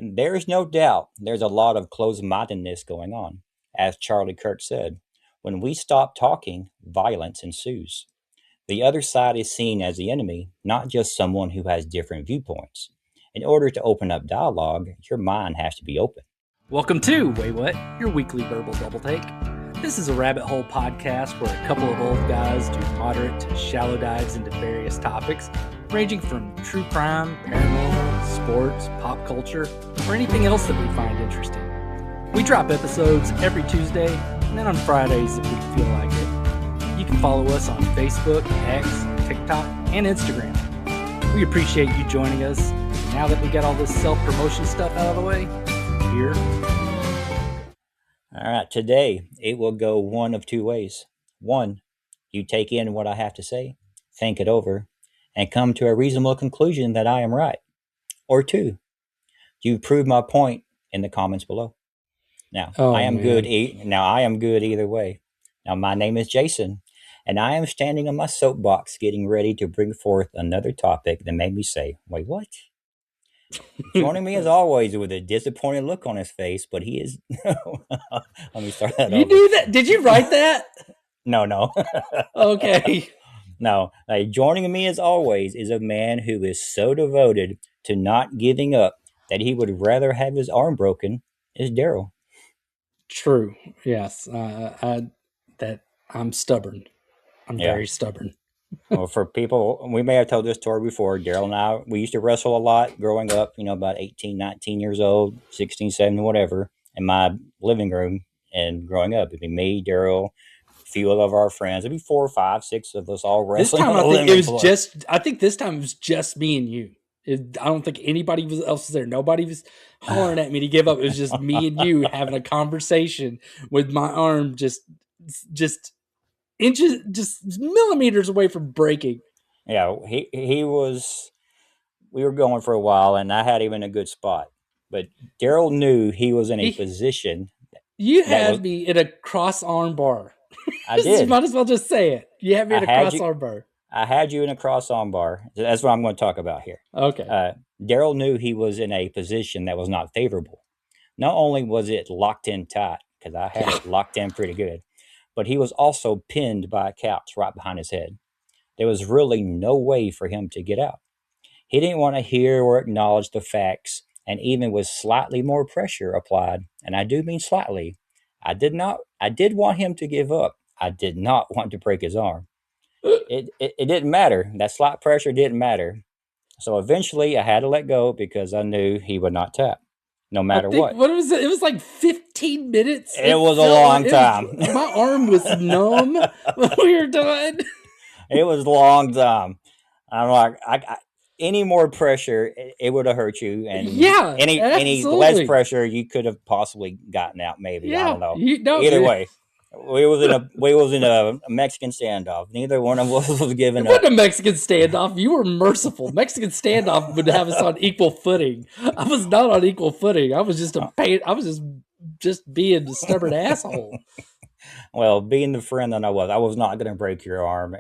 And there's no doubt there's a lot of closed-mindedness going on. As Charlie Kirk said, when we stop talking, violence ensues. The other side is seen as the enemy, not just someone who has different viewpoints. In order to open up dialogue, your mind has to be open. Welcome to Wait What, your weekly verbal double take. This is a rabbit hole podcast where a couple of old guys do moderate to shallow dives into various topics, ranging from true crime, paranormal, sports, pop culture, or anything else that we find interesting. We drop episodes every Tuesday, and then on Fridays if we feel like it. You can follow us on Facebook, X, TikTok, and Instagram. We appreciate you joining us. Now that we got all this self-promotion stuff out of the way, here. All right, today it will go one of two ways. One, you take in what I have to say, think it over, and come to a reasonable conclusion that I am right. Or two, you prove my point in the comments below. Now, I am good either way. Now, my name is Jason, and I am standing on my soapbox getting ready to bring forth another topic that made me say, wait, what? Joining me as always with a disappointed look on his face, but he is. Let me start that over. You do that? Did you write that? No. Okay. No. Joining me as always is a man who is so devoted to not giving up that he would rather have his arm broken. Is Daryl. True. Yes. I'm stubborn. I'm very stubborn. Well, for people, we may have told this story before. Daryl and I, we used to wrestle a lot growing up, about 18, 19 years old, 16, 17, whatever, in my living room. And growing up, it'd be me, Daryl, a few of our friends. It'd be 4, 5, 6 of us all wrestling. I think this time it was just me and you. I don't think anybody else was there. Nobody was hollering at me to give up. It was just me and you having a conversation with my arm just inches, just millimeters away from breaking. Yeah, he was. We were going for a while, and I had him in a good spot. But Daryl knew he was in a position. You had me in a cross arm bar. I did. You might as well just say it. You had me in a cross arm bar. I had you in a cross arm bar. That's what I'm going to talk about here. Okay. Daryl knew he was in a position that was not favorable. Not only was it locked in tight, because I had it locked in pretty good, but he was also pinned by a couch right behind his head. There was really no way for him to get out. He didn't want to hear or acknowledge the facts, and even with slightly more pressure applied, and I do mean slightly, I did want him to give up. I did not want to break his arm. It didn't matter. That slight pressure didn't matter. So eventually I had to let go because I knew he would not tap, no matter what. What was it? It was like 15 minutes. It was a long time. My arm was numb when we were done. It was a long time. I'm like, any more pressure, it would have hurt you. And any less pressure, you could have possibly gotten out. Maybe. Yeah, I don't know. Either way. We was in a Mexican standoff. Neither one of us was giving up. It wasn't a Mexican standoff. You were merciful. Mexican standoff would have us on equal footing. I was not on equal footing. I was just I was just being a stubborn asshole. Well, being the friend that I was not going to break your arm,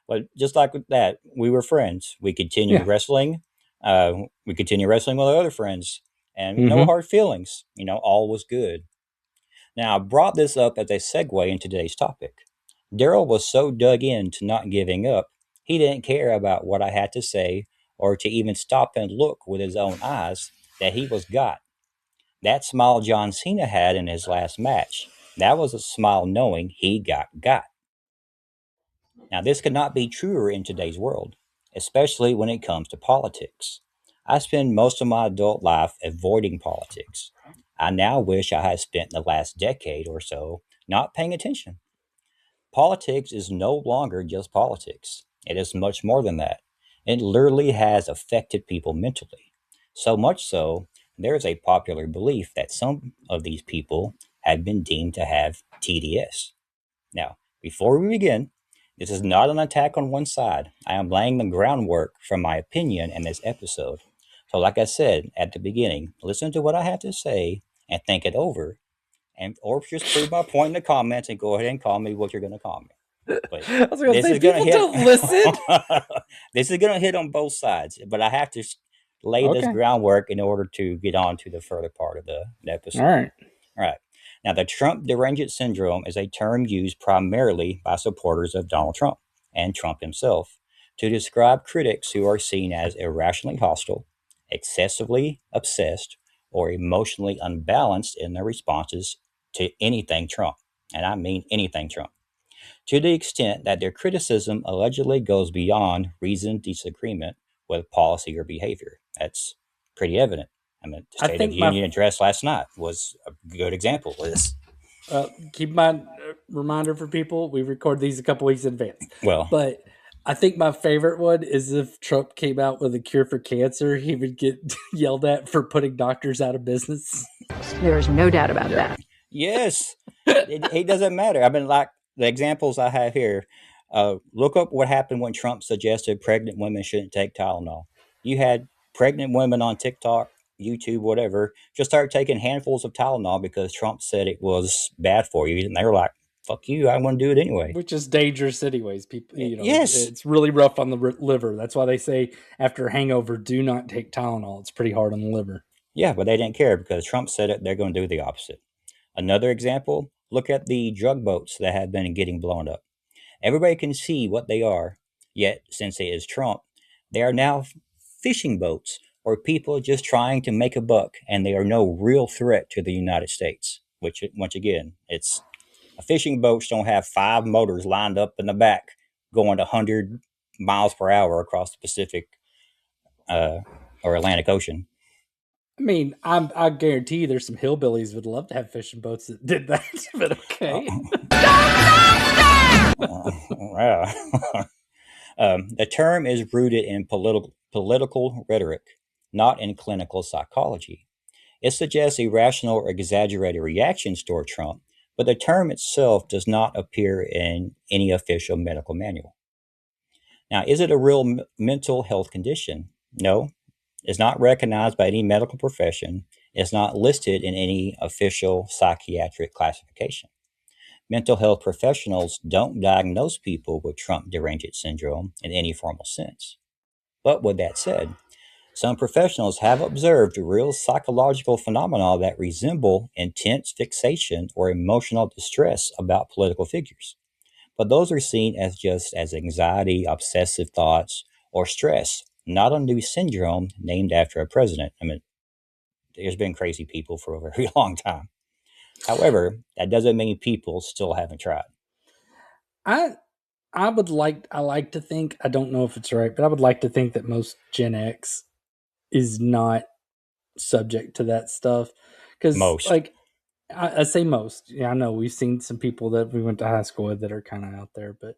but just like that, we were friends. We continued wrestling. We continued wrestling with our other friends, and no hard feelings. All was good. Now, I brought this up as a segue into today's topic. Daryl was so dug in to not giving up, he didn't care about what I had to say or to even stop and look with his own eyes that he was got. That smile John Cena had in his last match, that was a smile knowing he got. Now, this could not be truer in today's world, especially when it comes to politics. I spend most of my adult life avoiding politics. I now wish I had spent the last decade or so not paying attention. Politics is no longer just politics. It is much more than that. It literally has affected people mentally. So much so, there is a popular belief that some of these people have been deemed to have TDS. Now, before we begin, this is not an attack on one side. I am laying the groundwork for my opinion in this episode. So like I said at the beginning, listen to what I have to say and think it over, or just prove my point in the comments and go ahead and call me what you're going to call me. But I was going to say, people don't listen. This is going to hit on both sides, but I have to lay this Okay. groundwork in order to get on to the further part of the All episode. right. All right. Now, the Trump derangement syndrome is a term used primarily by supporters of Donald Trump and Trump himself to describe critics who are seen as irrationally hostile, excessively obsessed, or emotionally unbalanced in their responses to anything Trump. And I mean anything Trump. To the extent that their criticism allegedly goes beyond reasoned disagreement with policy or behavior. That's pretty evident. I mean, the I State of the think my Union address last night was a good example of this. keep in mind reminder for people: we record these a couple weeks in advance. Well, But I think my favorite one is if Trump came out with a cure for cancer, he would get yelled at for putting doctors out of business. There's no doubt about that. yes, it doesn't matter. I mean, like the examples I have here. Look up what happened when Trump suggested pregnant women shouldn't take Tylenol. You had pregnant women on TikTok, YouTube, whatever, just start taking handfuls of Tylenol because Trump said it was bad for you, and they were like, "Fuck you! I want to do it anyway." Which is dangerous, anyways. People, Yes, it's really rough on the liver. That's why they say after a hangover, do not take Tylenol. It's pretty hard on the liver. yeah, but they didn't care because Trump said it. They're going to do the opposite. Another example: look at the drug boats that have been getting blown up. Everybody can see what they are, yet, since it is Trump, they are now fishing boats or people just trying to make a buck, and they are no real threat to the United States. Which, once again, it's a fishing boats don't have five motors lined up in the back going 100 miles per hour across the Pacific uh, or Atlantic Ocean. I mean, I guarantee you there's some hillbillies would love to have fishing boats that did that, but okay. Yeah. The term is rooted in political rhetoric, not in clinical psychology. It suggests irrational or exaggerated reactions toward Trump, but the term itself does not appear in any official medical manual. Now, is it a real mental health condition? No, it's not recognized by any medical profession. It's not listed in any official psychiatric classification. Mental health professionals don't diagnose people with Trump derangement syndrome in any formal sense. But with that said, some professionals have observed real psychological phenomena that resemble intense fixation or emotional distress about political figures. But those are seen as just as anxiety, obsessive thoughts, or stress, not a new syndrome named after a president. I mean, there's been crazy people for a very long time. However, that doesn't mean people still haven't tried. I I like to think, I don't know if it's right, but I would like to think that most Gen X is not subject to that stuff. Because, Most. like, I say most. Yeah, I know we've seen some people that we went to high school with that are kind of out there, but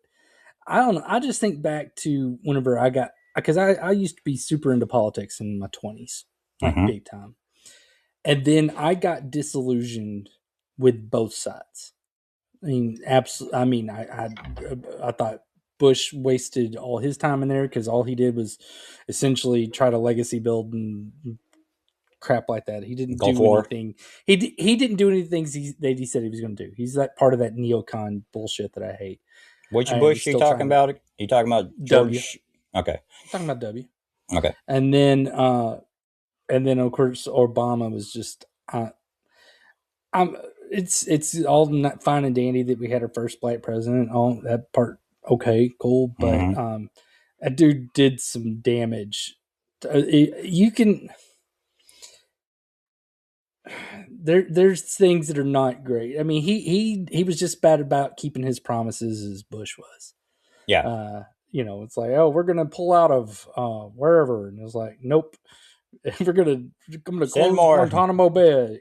I don't know. I just think back to whenever I got, because I used to be super into politics in my 20s, like Mm-hmm. big time. And then I got disillusioned with both sides. I mean, absolutely. I mean, I thought Bush wasted all his time in there because all he did was essentially try to legacy build and crap like that. He didn't Gulf do War. anything. He didn't do anything that he said he was going to do. He's that part of that neocon bullshit that I hate. Which And he's Bush are you still talking trying to about? Are you talking about W. George? Okay. I'm talking about W. Okay. And then of course Obama was just I'm it's all not fine and dandy that we had our first black president. All that part, okay, cool, but Mm-hmm. that dude did some damage. You can there's things that are not great. I mean, he was just bad about keeping his promises as Bush was. Yeah. It's like, oh, we're gonna pull out of wherever, and it's like, nope. I'm gonna Send close more. Guantanamo Bay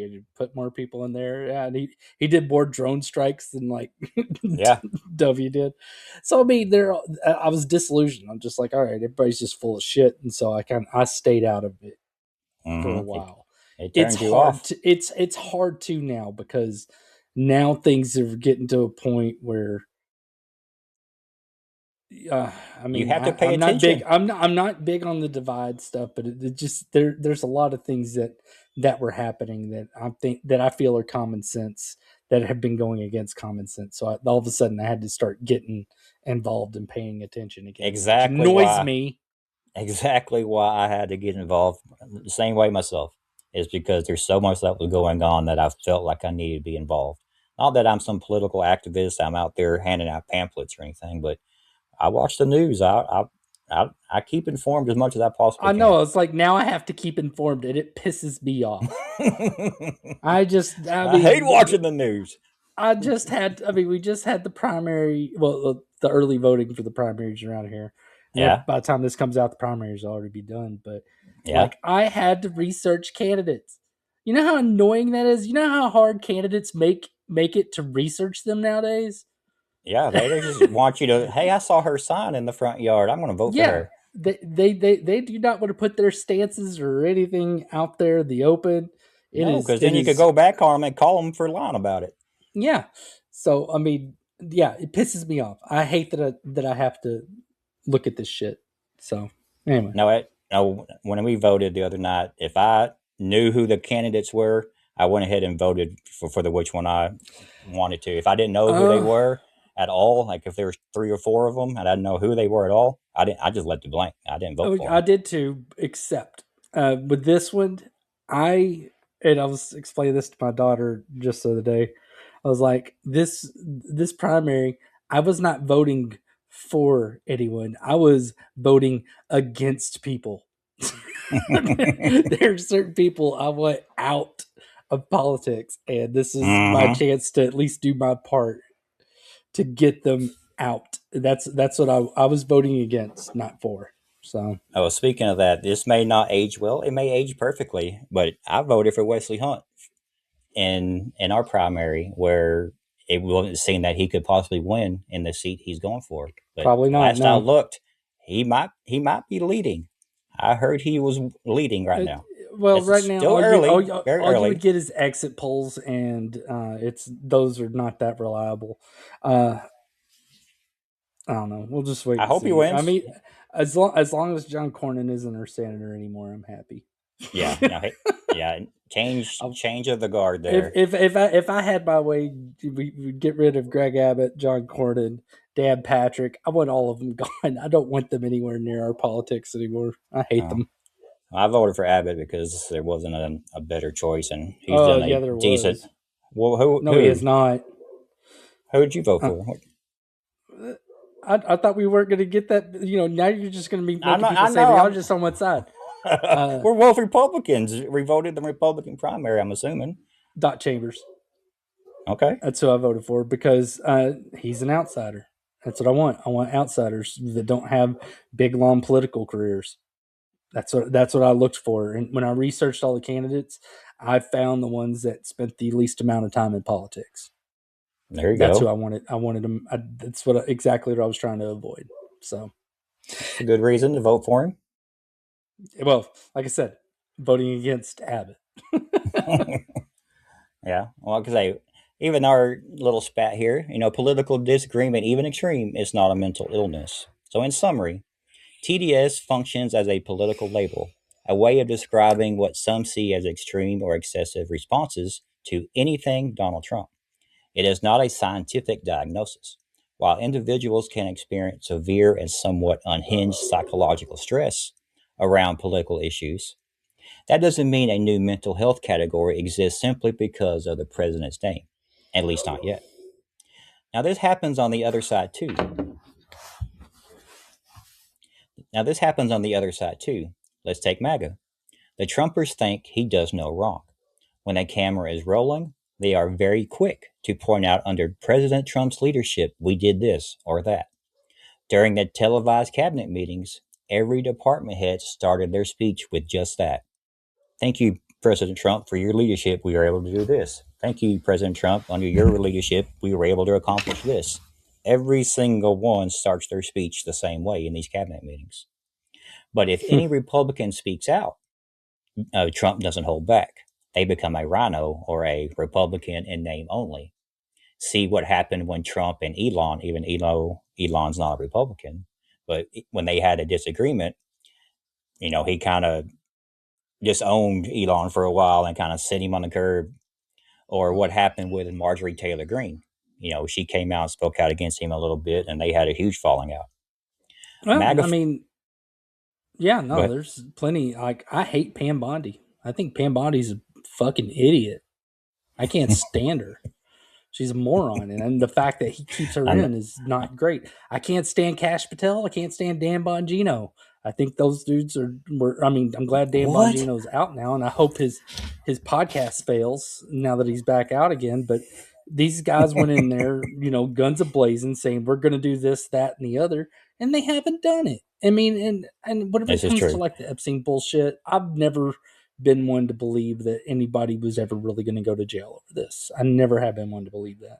and put more people in there. Yeah, and he did more drone strikes than like Yeah. W did. So I mean, I was disillusioned. I'm just like, all right, everybody's just full of shit, and so I stayed out of it for a Mm-hmm. while. It It's turned you hard off. to it's hard to now because now things are getting to a point where I You mean, have to pay I'm not big. attention. I'm not big on the divide stuff, but it just there's a lot of things that were happening that I feel are common sense that have been going against common sense. So all of a sudden, I had to start getting involved and paying attention again, which Exactly annoys why. me. exactly why I had to get involved the same way myself. Is because there's so much that was going on that I felt like I needed to be involved. Not that I'm some political activist. I'm out there handing out pamphlets or anything, but I watch the news. I keep informed as much as I possibly I know. can. It's like now I have to keep informed, and it pisses me off. I I hate mean, watching the news. we just had the primary, well, the early voting for the primaries around here. And Yeah, by the time this comes out, the primaries will already be done. But yeah, like, I had to research candidates. You know how annoying that is? You know how hard candidates make it to research them nowadays? yeah. They just want you to. Hey, I saw her sign in the front yard. I'm going to vote for Yeah. her. They do not want to put their stances or anything out there in the open. No, because It then you could is go back on them and call them for lying about it. Yeah. So I mean, yeah, it pisses me off. I hate that I have to look at this shit. So anyway, No, when we voted the other night, if I knew who the candidates were, I went ahead and voted for the which one I wanted to. If I didn't know who they uh, were at all, like if there was three or four of them and I didn't know who they were at all, I didn't. I just left it blank. I didn't vote for I them. did too. Except with this one, I I was explaining this to my daughter just the other day. I was like, this primary, I was not voting for anyone. I was voting against people. There are certain people I want out of politics, and this is my Mm-hmm. chance to at least do my part to get them out. That's what I was voting against, not for. So Oh, speaking of that, this may not age well. It may age perfectly, but I voted for Wesley Hunt in our primary, where it wasn't seen that he could possibly win in the seat he's going for. But probably not. last I No. looked, he might be leading. I heard he was leading right Uh, now. well, It's right now, still early, very all you would early. get is exit polls, and it's those are not that reliable. Uh, I don't know. We'll just wait I and hope he see. I wins. mean, as long as John Cornyn isn't our senator anymore, I'm happy. Yeah, no, yeah, change of the guard there. If I had my way, we'd get rid of Greg Abbott, John Cornyn, Dan Patrick. I want all of them gone. I don't want them anywhere near our politics anymore. I hate Uh, them. I voted for Abbott because there wasn't a better choice, and he's Oh done yeah, a there decent. was. Well, who No, he who is not. who did you vote Uh, for? I thought we weren't going to get that. You know, now you're just going to be I'm making not. people I say know. they are just on one side. We're both Republicans. We voted the Republican primary. I'm assuming. Dot Chambers. Okay. That's who I voted for because he's an outsider. That's what I want. I want outsiders that don't have big long political careers. That's what I looked for. And when I researched all the candidates, I found the ones that spent the least amount of time in politics. There you That's who go. I wanted. I wanted them. That's exactly what I was trying to avoid. So, That's a good reason to vote for well, like I said, voting against Abbott. him. Yeah. Well, because even our little spat here, political disagreement, even extreme, is not a mental illness. So, in summary, TDS functions as a political label, a way of describing what some see as extreme or excessive responses to anything Donald Trump. It is not a scientific diagnosis. While individuals can experience severe and somewhat unhinged psychological stress around political issues, that doesn't mean a new mental health category exists simply because of the president's name, at least not yet. Now, this happens on the other side too. Now, this happens on the other side too. Let's take MAGA. The Trumpers think he does no wrong. When a camera is rolling, they are very quick to point out under President Trump's leadership, we did this or that. During the televised cabinet meetings, every department head started their speech with just that. Thank you, President Trump, for your leadership. We were able to do this. Thank you, President Trump. Under your leadership, we were able to accomplish this. Every single one starts their speech the same way in these cabinet meetings. But if any Republican speaks out, Trump doesn't hold back. They become a rhino or a Republican in name only. See what happened when Trump and Elon, even Elon's not a Republican, but when they had a disagreement, he kind of disowned Elon for a while and kind of set him on the curb. Or what happened with Marjorie Taylor Greene. She came out and spoke out against him a little bit, and they had a huge falling out. Well, MAGA, I mean, Yeah, no, But there's plenty. Like, I hate Pam Bondi. I think Pam Bondi's a fucking idiot. I can't stand her. She's a moron, and the fact that he keeps her I'm in is not great. I can't stand Cash Patel. I can't stand Dan Bongino. I think those dudes were. I mean, I'm glad Dan what? Bongino's out now, and I hope his podcast fails now that he's back out again. But these guys went in there, guns a blazing, saying we're going to do this, that, and the other, and they haven't done it. I mean, and whenever it This is comes to true. like the Epstein bullshit, I've never been one to believe that anybody was ever really going to go to jail over this. I never have been one to believe that.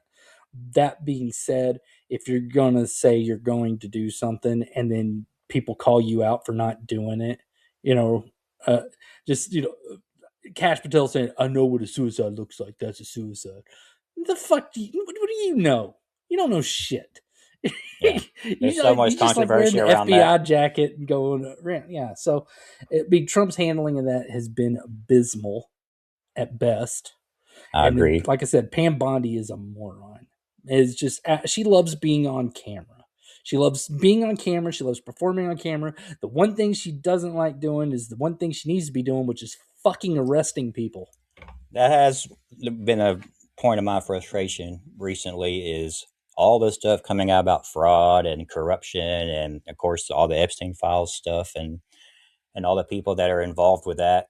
That being said, if you're going to say you're going to do something and then people call you out for not doing it, you know, uh, just, Cash Patel saying, I know what a suicide looks like. That's a suicide. The fuck what do you know? You don't know shit. Yeah. There's so much You just like wearing controversy the around that. FBI jacket and going around. Yeah. So Trump's handling of that has been abysmal at best. I And then, agree. like I said, Pam Bondi is a moron. Is just she loves being on camera. She loves being on camera. She loves performing on camera. The one thing she doesn't like doing is the one thing she needs to be doing, which is fucking arresting people. That has been a point of my frustration recently is all this stuff coming out about fraud and corruption and of course all the Epstein files stuff and all the people that are involved with that.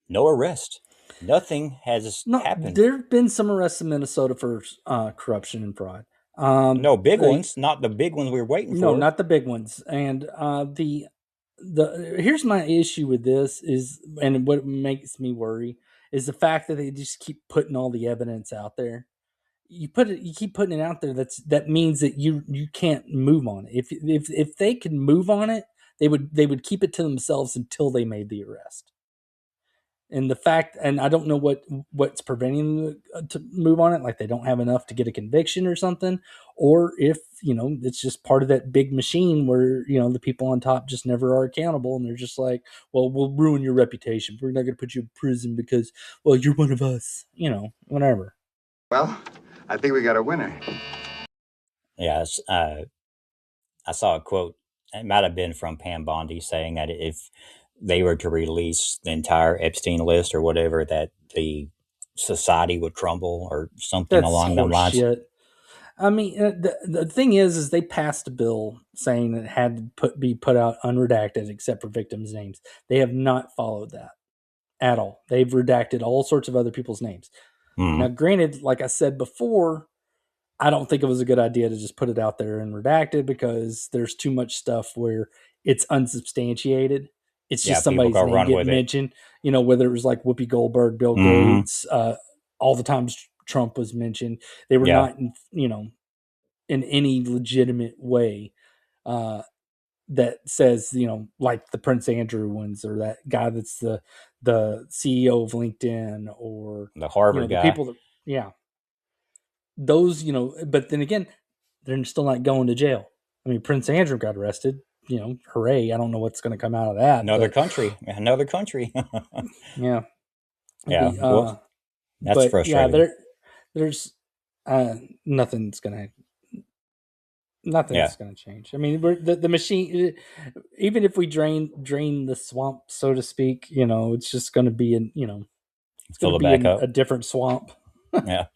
No arrest. Nothing has No, happened. there have been some arrests in Minnesota for corruption and fraud. No big They, ones, not the big ones we are waiting no, for. not the big ones. And the here's my issue with this is, and what makes me worry is the fact that they just keep putting all the evidence out there. You keep putting it out there. That means that you can't move on it. If they could move on it, they would keep it to themselves until they made the arrest. And the fact, and I don't know what's preventing them to move on it, like they don't have enough to get a conviction or something, or if it's just part of that big machine where the people on top just never are accountable, and they're just like, well, we'll ruin your reputation. We're not going to put you in prison because, well, you're one of us. Whatever. Well, I think we got a winner. Yes, I saw a quote. It might have been from Pam Bondi saying that if they were to release the entire Epstein list or whatever, that the society would crumble or something That's along those lines. horseshit. I mean, the thing is they passed a bill saying that it had to be put out unredacted except for victims' names. They have not followed that at all. They've redacted all sorts of other people's names. Now, Hmm. granted, like I said before, I don't think it was a good idea to just put it out there and redact it because there's too much stuff where it's unsubstantiated. It's Yeah, just people somebody's go name run getting with it. mentioned, whether it was like Whoopi Goldberg, Bill Hmm. Gates, all the times Trump was mentioned. They were Yeah, not, in any legitimate way uh, that says, like the Prince Andrew ones or that guy that's the CEO of LinkedIn or, the Harvard the guy. people that, yeah, those, but then again, they're still not going to jail. I mean, Prince Andrew got arrested, hooray. I don't know what's going to come out of that, Another but country. Another country. yeah, Yeah. the, Well, that's but yeah, frustrating. there's, nothing's going to, Yeah. nothing's going to change. I mean, the machine, even if we drain the swamp, so to speak, it's just going to be it's going Fill to it be back a up. different swamp. Yeah.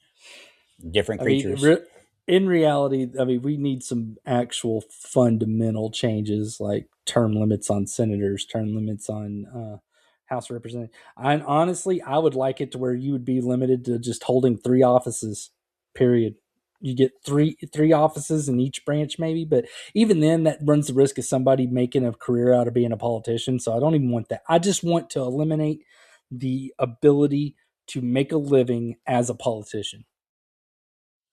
Different I mean, creatures. in reality, I mean, we need some actual fundamental changes like term limits on senators, term limits on House representatives. And honestly, I would like it to where you would be limited to just holding 3 offices. Period. You get three offices in each branch, maybe, but even then, that runs the risk of somebody making a career out of being a politician. So I don't even want that. I just want to eliminate the ability to make a living as a politician.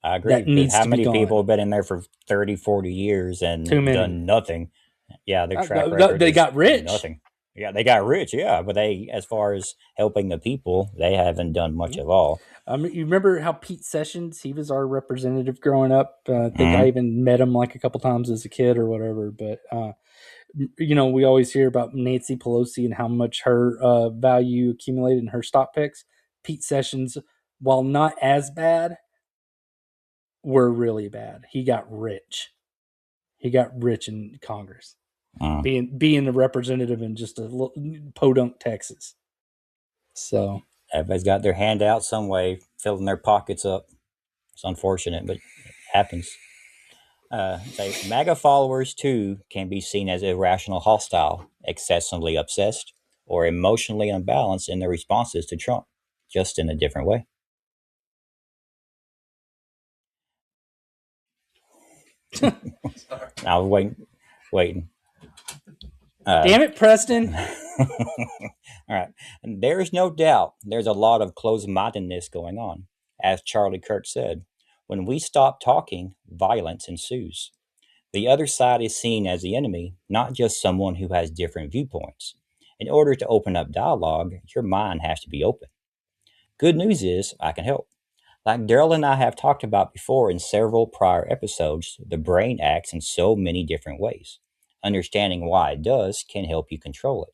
I agree. That Because needs how to be many people gone. have been in there for 30, 40 years Too and many. done nothing? Yeah, their track record They is got rich. nothing. Yeah, they got rich, yeah, but they, as far as helping the people, they haven't done much at all. You remember how Pete Sessions? He was our representative growing up. I think I Hmm. even met him like a couple times as a kid or whatever. But we always hear about Nancy Pelosi and how much her value accumulated in her stock picks. Pete Sessions, while not as bad, were really bad. He got rich. He got rich in Congress. being a representative in just a podunk Texas. So Everybody's got their hand out some way, filling their pockets up. It's unfortunate, but it happens. MAGA followers, too, can be seen as irrational hostile, excessively obsessed, or emotionally unbalanced in their responses to Trump, just in a different way. I was waiting. Damn it, Preston. All right. And there's no doubt there's a lot of closed mindedness going on. As Charlie Kirk said, when we stop talking, violence ensues. The other side is seen as the enemy, not just someone who has different viewpoints. In order to open up dialogue, your mind has to be open. Good news is, I can help. Like Daryl and I have talked about before in several prior episodes, the brain acts in so many different ways. Understanding why it does can help you control it.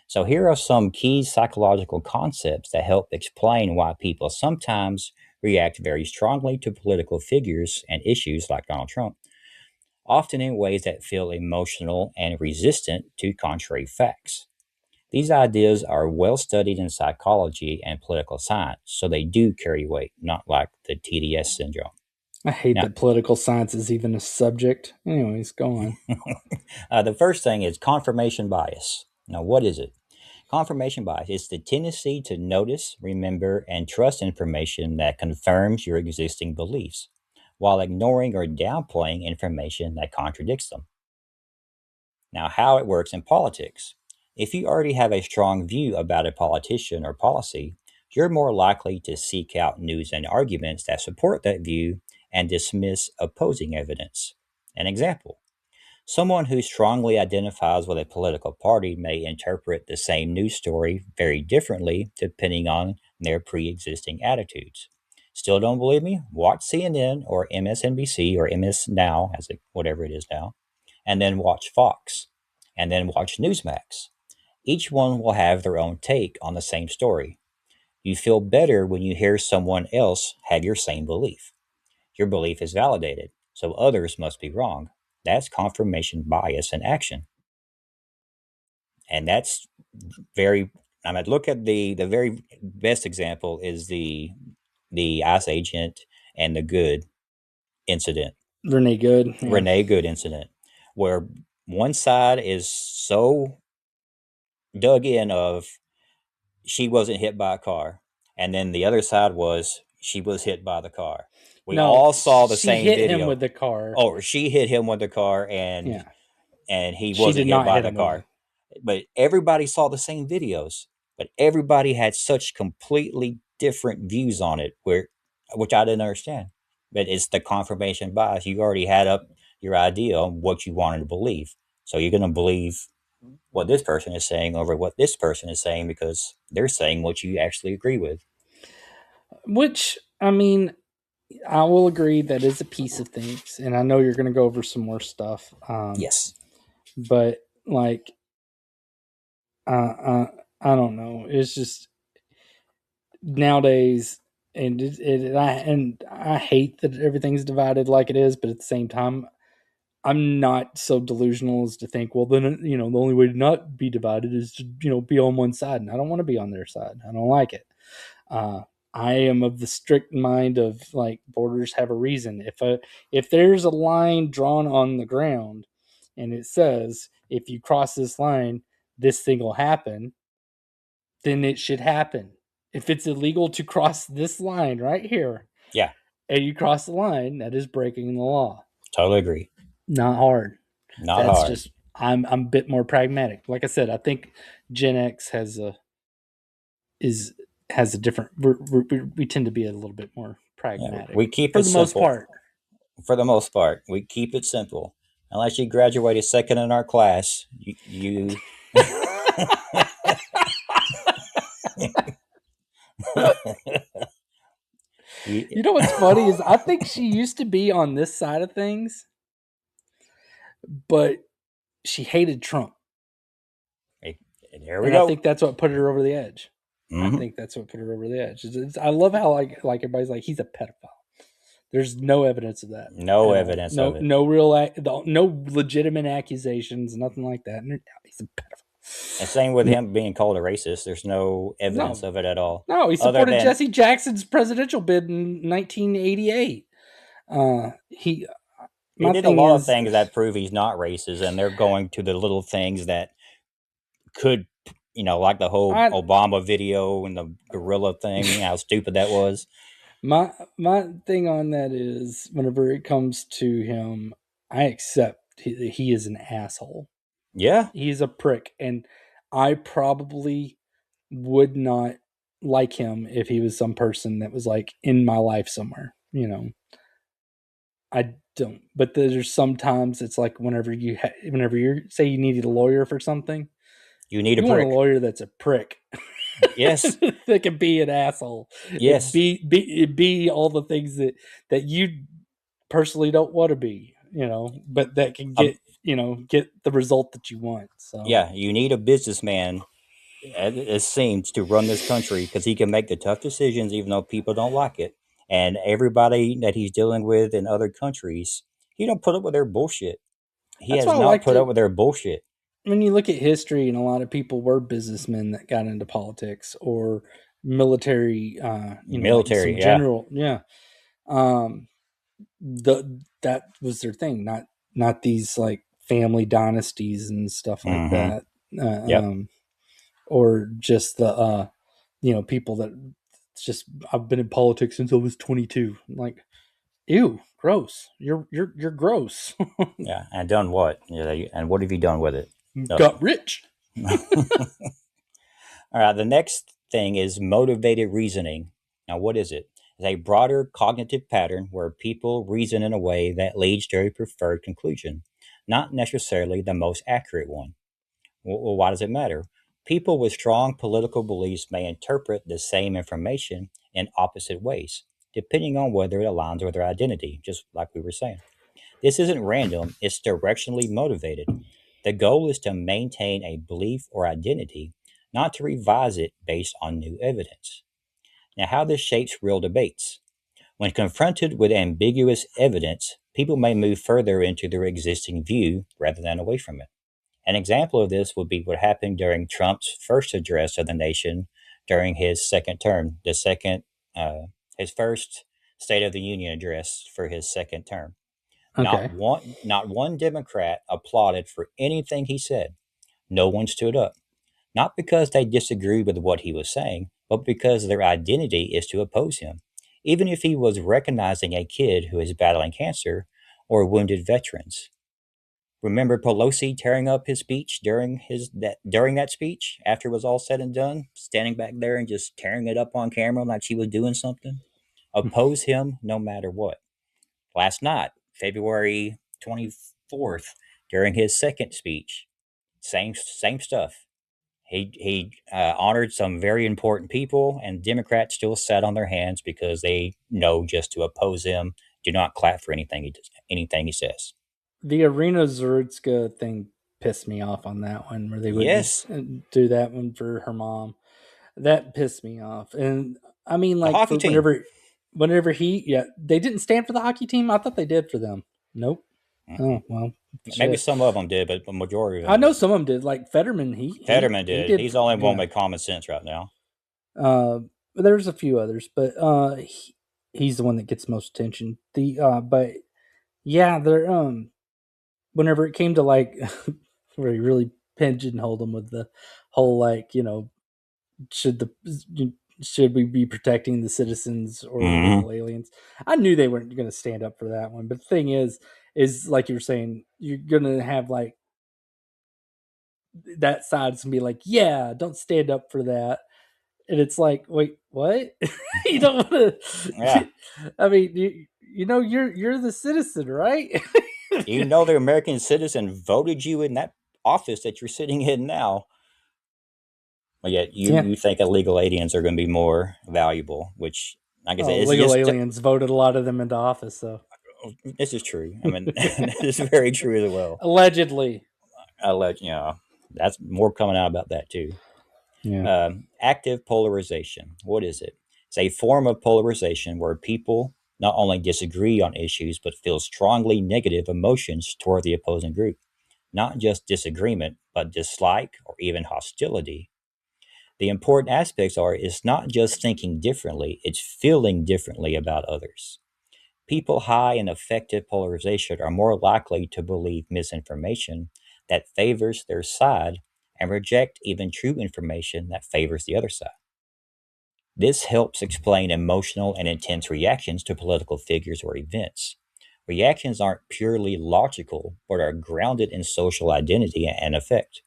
So, here are some key psychological concepts that help explain why people sometimes react very strongly to political figures and issues like Donald Trump, often in ways that feel emotional and resistant to contrary facts. These ideas are well studied in psychology and political science, so they do carry weight, not like the TDS syndrome. I hate Now, that political science is even a subject. Anyways, go on. The first thing is confirmation bias. Now, what is it? Confirmation bias is the tendency to notice, remember, and trust information that confirms your existing beliefs, while ignoring or downplaying information that contradicts them. Now, how it works in politics. If you already have a strong view about a politician or policy, you're more likely to seek out news and arguments that support that view and dismiss opposing evidence. An example: someone who strongly identifies with a political party may interpret the same news story very differently depending on their pre existing attitudes. Still don't believe me? Watch CNN or MSNBC or MS Now, whatever it is now, and then watch Fox, and then watch Newsmax. Each one will have their own take on the same story. You feel better when you hear someone else have your same belief. Your belief is validated, so others must be wrong. That's confirmation bias in action. And that's very, I mean, look at the very best example is the ICE agent and the Good incident. Renee Good. Yeah. Renee Good incident, where one side is so dug in of she wasn't hit by a car, and then the other side was she was hit by the car. We all saw the same hit video. him with the car. Oh, she hit him with the car, and Yeah. and he She wasn't did hit not by hit the him car. But everybody saw the same videos, but everybody had such completely different views on it, which I didn't understand. But it's the confirmation bias. You already had up your idea on what you wanted to believe, so you're going to believe what this person is saying over what this person is saying because they're saying what you actually agree with. Which, I mean, I will agree that is a piece of things, and I know you're going to go over some more stuff. Yes. But like, I don't know. It's just nowadays, and I hate that everything's divided like it is, but at the same time, I'm not so delusional as to think, well, then the only way to not be divided is to be on one side, and I don't want to be on their side. I don't like it. I am of the strict mind of like borders have a reason. If there's a line drawn on the ground and it says if you cross this line, this thing will happen, then it should happen. If it's illegal to cross this line right here, Yeah, and you cross the line, that is breaking the law. totally agree. Not hard. Not That's hard. just I'm a bit more pragmatic. Like I said, I think Gen X has a different. We tend to be a little bit more pragmatic. We keep for it the simple. most part. For the most part, we keep it simple. Unless you graduated second in our class, you You know what's funny is I think she used to be on this side of things, but she hated Trump. There we go. I think that's what put her over the edge. Mm-hmm. I think that's what put her over the edge. I love how like everybody's like he's a pedophile. There's no evidence of that. No At all. evidence of it. No real, no legitimate accusations, nothing like that. And he's a pedophile. And same with him being called a racist. There's no evidence No, of it at all. no, he Other supported than Jesse Jackson's presidential bid in 1988. He, he my did a thing lot of is, things that prove he's not racist, and they're going to the little things that could, like the whole I, Obama video and the gorilla thing, how stupid that was. my thing on that is, whenever it comes to him, I accept he is an asshole. Yeah, He's a prick, and I probably would not like him if he was some person that was like in my life somewhere. I don't. But there's sometimes it's like whenever you say you needed a lawyer for something, you need a you want a prick. lawyer that's a prick. Yes, That can be an asshole. yes. It be all the things that you personally don't want to be, but that can get get the result that you want. So Yeah, you need a businessman, it seems, to run this country because he can make the tough decisions even though people don't like it. And everybody that he's dealing with in other countries, he don't put up with their bullshit. He that's has why I not liked put up it with their bullshit. when you look at history, and a lot of people were businessmen that got into politics or military, like some Military, yeah. general, yeah. Um, that was their thing, not these like family dynasties and stuff like Mm-hmm. that, Yep. or just the people that just I've been in politics since I was 22. I'm like, ew, gross. You're gross. Yeah. And done what? Yeah. And what have you done with it? Got rich. All right. The next thing is motivated reasoning. Now, what is it? It's a broader cognitive pattern where people reason in a way that leads to a preferred conclusion, not necessarily the most accurate one. Well, why does it matter? People with strong political beliefs may interpret the same information in opposite ways, depending on whether it aligns with their identity, just like we were saying. This isn't random, it's directionally motivated. The goal is to maintain a belief or identity, not to revise it based on new evidence. Now, how this shapes real debates. When confronted with ambiguous evidence, people may move further into their existing view rather than away from it. An example of this would be what happened during Trump's first address to the nation during his second term, his first State of the Union address for his second term. Okay. Not one Democrat applauded for anything he said. No one stood up, not because they disagreed with what he was saying, but because their identity is to oppose him, even if he was recognizing a kid who is battling cancer or wounded veterans. Remember Pelosi tearing up his speech during that speech after it was all said and done, standing back there and just tearing it up on camera like she was doing something. Oppose him no matter what. Last night, February 24th, during his second speech, same stuff. He honored some very important people, and Democrats still sat on their hands because they know just to oppose him. Do not clap for anything he says. The Arena Zarutska thing pissed me off on that one, where they wouldn't Yes, do that one for her mom. That pissed me off. And I mean, the like, hockey for team. whenever they didn't stand for the hockey team. I thought they did for them. Nope. Mm-mm. Oh well, Maybe shit. some of them did, but the majority of I them know did. some of them did. Like Fetterman, Fetterman he did. did. He's the only one Yeah. with common sense right now. There's a few others, but he's the one that gets most attention. But yeah, they're whenever it came to like where he really pigeonholed them with the whole like should the should we be protecting the citizens or the Mm-hmm. illegal aliens? I knew they weren't going to stand up for that one, but the thing is like you were saying, you're going to have like that side's going to be like, yeah, don't stand up for that. And it's like, wait, what? You don't want Yeah. to. I mean, you're the citizen, right? You know the American citizen voted you in that office that you're sitting in now. But yet Yeah. you think illegal aliens are going to be more valuable, which, like I said, Oh, it's legal just aliens voted a lot of them into office, so this is true. I mean, this is very true as well. allegedly. I'll let you know. That's more coming out about that too. Yeah. Active polarization. What is it? It's a form of polarization where people not only disagree on issues, but feel strongly negative emotions toward the opposing group. Not just disagreement, but dislike or even hostility. The important aspects are it's not just thinking differently, it's feeling differently about others. People high in affective polarization are more likely to believe misinformation that favors their side and reject even true information that favors the other side. This helps explain emotional and intense reactions to political figures or events. Reactions aren't purely logical, but are grounded in social identity and affect.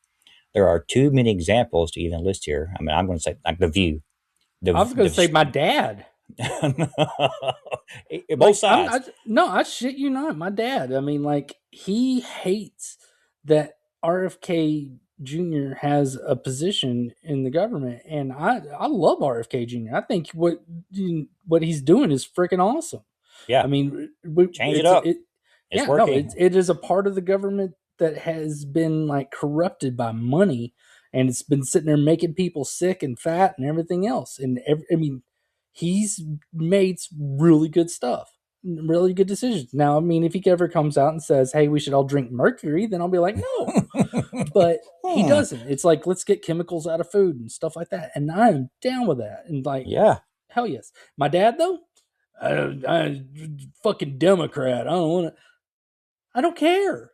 There are too many examples to even list here. I mean, I'm going to say like the View, I was going to say my dad. both Like sides. no, I shit you not. My dad. I mean, like he hates that RFK Jr. has a position in the government, and I love RFK Jr. I think what he's doing is freaking awesome. I Yeah, mean, change it up. It's yeah, no, working. it is a part of the government that has been like corrupted by money, and it's been sitting there making people sick and fat and everything else. And I mean, he's made really good stuff, really good decisions. Now, I mean, if he ever comes out and says, "Hey, we should all drink mercury," then I'll be like, "No," but he Hmm. doesn't. It's like let's get chemicals out of food and stuff like that, and I am down with that. And like, Yeah. hell yes. My dad though, I fucking Democrat. I don't want to. I don't care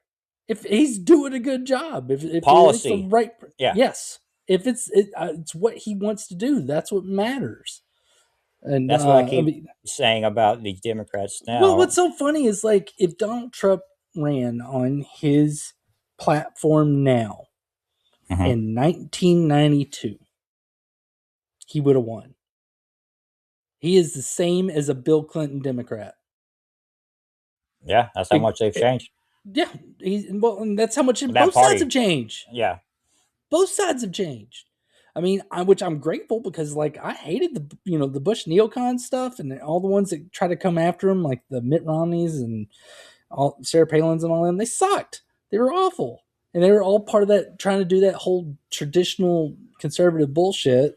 if he's doing a good job. If it's the Policy. right, Yeah. yes. If it's what he wants to do. That's what matters. And That's what I I keep mean, saying about these Democrats well, now. what's so funny is like if Donald Trump ran on his platform now Mhm. in 1992, he would have won. He is the same as a Bill Clinton Democrat. Yeah, that's how much they've changed. Yeah, and that's how much That both sides have party. changed. Yeah. Both sides have changed. I mean, which I'm grateful because like I hated the Bush neocon stuff and all the ones that try to come after him, like the Mitt Romneys and all Sarah Palin's and all them. They sucked. They were awful, and they were all part of that trying to do that whole traditional conservative bullshit.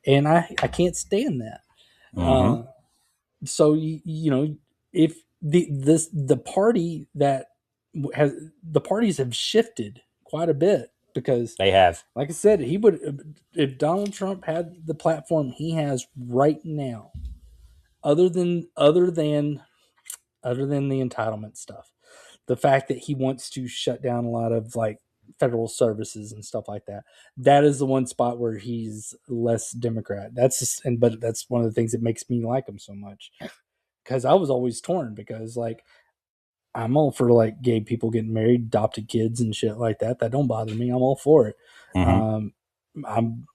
And I can't stand that. Hmm. Uh, so if the party that has the parties have shifted quite a bit because They have. like I said, he would if Donald Trump had the platform he has right now, other than the entitlement stuff, the fact that he wants to shut down a lot of like federal services and stuff like that. That is the one spot where he's less Democrat. But that's one of the things that makes me like him so much. Because I was always torn because like I'm all for like gay people getting married, adopted kids and shit like that. That don't bother me. I'm all for it. Hmm. Um, I'm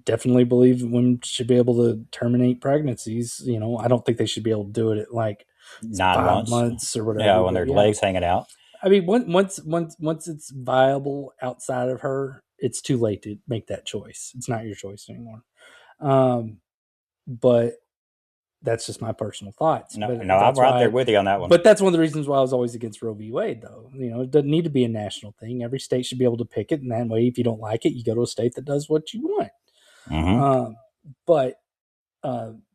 definitely believe women should be able to terminate pregnancies. I don't think they should be able to do it at like 9 five months. months or Yeah, whatever. when But their yeah, legs hanging out. I mean, once it's viable outside of her, it's too late to make that choice. It's not your choice anymore. Um, but that's just my personal thoughts. No, But no, I'm that's right there why. with you on that one. But that's one of the reasons why I was always against Roe v. Wade, though. It doesn't need to be a national thing. Every state should be able to pick it, and that way, if you don't like it, you go to a state that does what you want. Hmm. But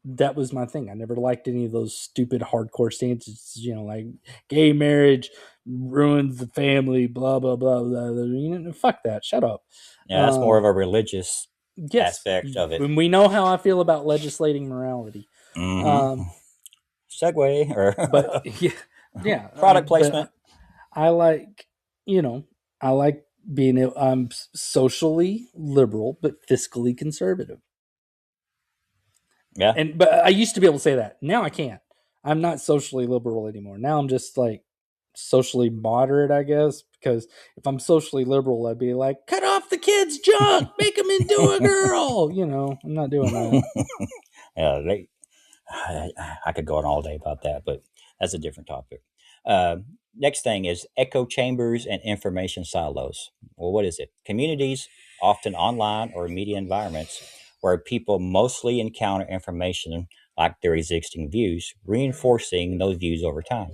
that was my thing. I never liked any of those stupid hardcore stances, like gay marriage ruins the family, blah blah blah blah. Fuck that. Shut up. Yeah, that's more of Um, a religious yes, aspect of it. when we know how I feel about legislating morality. Hmm. Um, Segue but or yeah, yeah. product But placement. I like, I like being. I'm socially liberal, but fiscally conservative. Yeah. But I used to be able to say that. Now I can't. I'm not socially liberal anymore. Now I'm just like socially moderate, I guess. Because if I'm socially liberal, I'd be like, cut off the kid's junk, make him into a girl. I'm not doing that. Yeah, I could go on all day about that, but that's a different topic. Next thing is echo chambers and information silos. Well, what is it? Communities, often online or media environments, where people mostly encounter information like their existing views, reinforcing those views over time.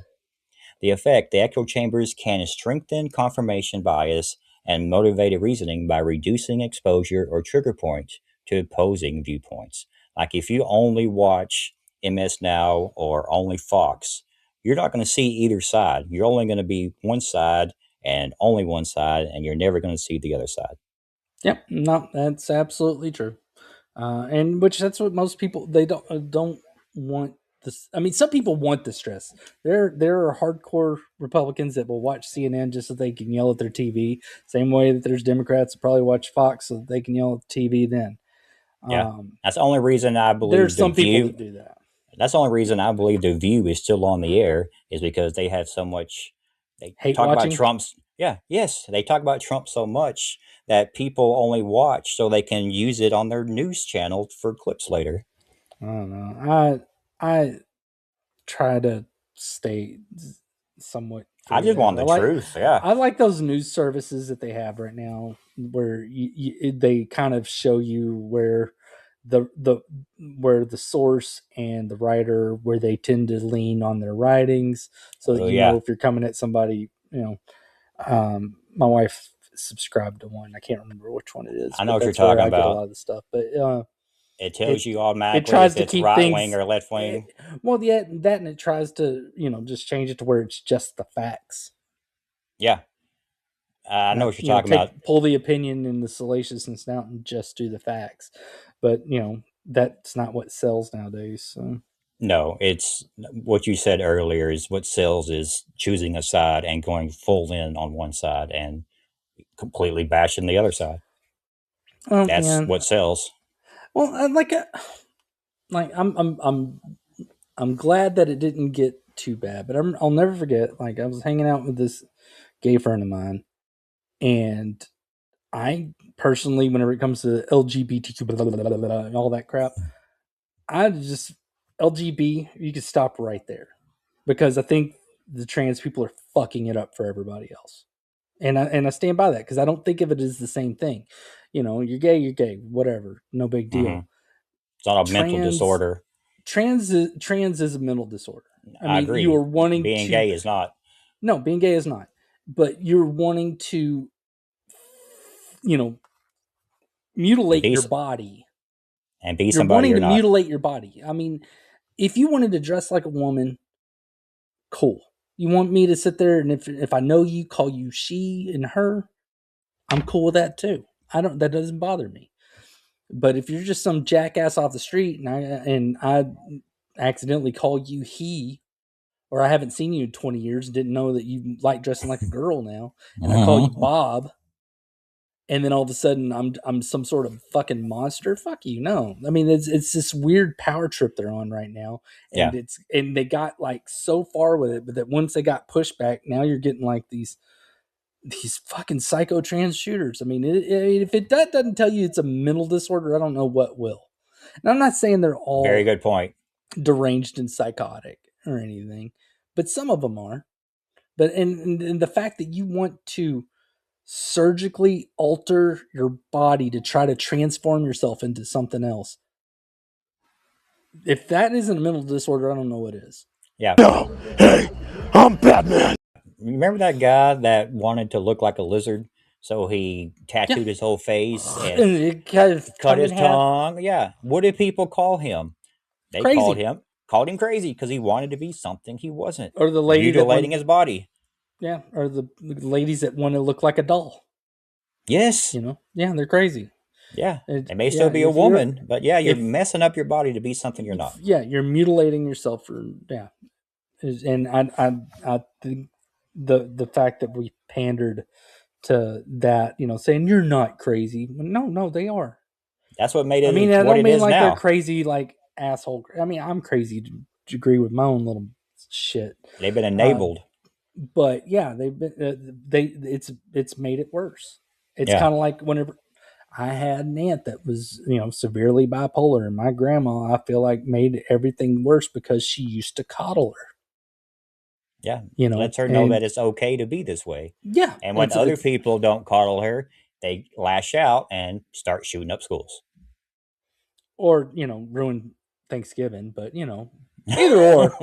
The echo chambers can strengthen confirmation bias and motivated reasoning by reducing exposure or trigger points to opposing viewpoints. Like if you only watch MS Now or only Fox, you're not going to see either side. You're only going to be one side and only one side, and you're never going to see the other side. Yep, no, that's absolutely true. And which that's what most people they don't want this. I mean, some people want the stress. There are hardcore Republicans that will watch CNN just so they can yell at their TV. Same way that there's Democrats that probably watch Fox so that they can yell at the TV. Then, Yeah, that's the only reason I there's believe The some people View. that do that. That's the only reason I believe The View is still on the air, is because they have so much. They Hate talk about watching. Trump's. Yeah, yes, they talk about Trump so much that people only watch so they can use it on their news channel for clips later. I don't know. I try to stay somewhat I through just that. want the truth. Yeah, I like those news services that they have right now, where they kind of show you where the where the source and the writer where they tend to lean on their writings, so that oh you know yeah, if you're coming at somebody. My wife subscribed to one. I can't remember which one it is, I know but what you're that's where talking I get a about. lot of the stuff. But It tells it you it automatically tries if to it's keep right wing things or left wing. well, yeah, that, and it tries to just change it to where it's just the facts. Yeah, I know Not, what you're talking about. pull the opinion and the salaciousness out and just do the facts. But that's not what sells nowadays. So No, it's what you said earlier is what sells is choosing a side and going full in on one side and completely bashing the other side. That's yeah. what sells. Well, like I'm glad that it didn't get too bad, but I'll never forget. Like I was hanging out with this gay friend of mine, and I personally, whenever it comes to LGBTQ and all that crap, I just LGB. You can stop right there, because I think the trans people are fucking it up for everybody else, and I stand by that because I don't think of it as the same thing. You're gay, whatever, no big Hmm. deal. It's not a mental Trans disorder. trans is a mental disorder. I I mean, you agree. are wanting Being to gay is not. no, being gay is not, but you're wanting to you know mutilate Be your body. and be You're somebody wanting you're to not. mutilate your body. I mean, if you wanted to dress like a woman, cool. You want me to sit there and if I know you, call you she and her, I'm cool with that too. That doesn't bother me. But if you're just some jackass off the street and I accidentally call you he, or I haven't seen you in 20 years and didn't know that you like dressing like a girl now, and I call you Mhm. Bob, and then all of a sudden I'm some sort of fucking monster. Fuck you, no. I mean, it's this weird power trip they're on right now, Yeah, and they got like so far with it, but that once they got pushback, now you're getting like these fucking psycho trans shooters. I mean, if that doesn't tell you it's a mental disorder, I don't know what will. And I'm not saying they're very all good point. deranged and psychotic or anything, but some of them are. But and the fact that you want to surgically alter your body to try to transform yourself into something else, if that isn't a mental disorder, I don't know what is. Yeah. No, hey, I'm Batman. Remember that guy that wanted to look like a lizard? So he Yeah, tattooed his whole face and and it kind of cut tongue in his half, tongue. Yeah. What did people call him? They crazy. called him crazy because he wanted to be something he wasn't, Or the lady that mutilating went, his body. yeah, or the ladies that want to look like a doll. Yes. Yeah, they're crazy. Yeah. And They may yeah, still be a if you're woman, but yeah, you're if messing up your body to be something you're not. yeah, you're mutilating yourself for yeah. And I think the fact that we pandered to that, saying you're not crazy. No, they are. That's what made I mean, it I what don't it mean is like they're now. crazy, like asshole. I mean, I'm crazy to agree with my own little shit. They've been Uh, enabled. but yeah, they've been it's made it worse. It's Yeah. kind of like whenever I had an aunt that was severely bipolar, and my grandma, I feel like, made everything worse because she used to coddle her. Yeah. Lets her know And that it's okay to be this way. yeah, And when other people don't coddle her, they lash out and start shooting up schools. or ruin Thanksgiving, but either or.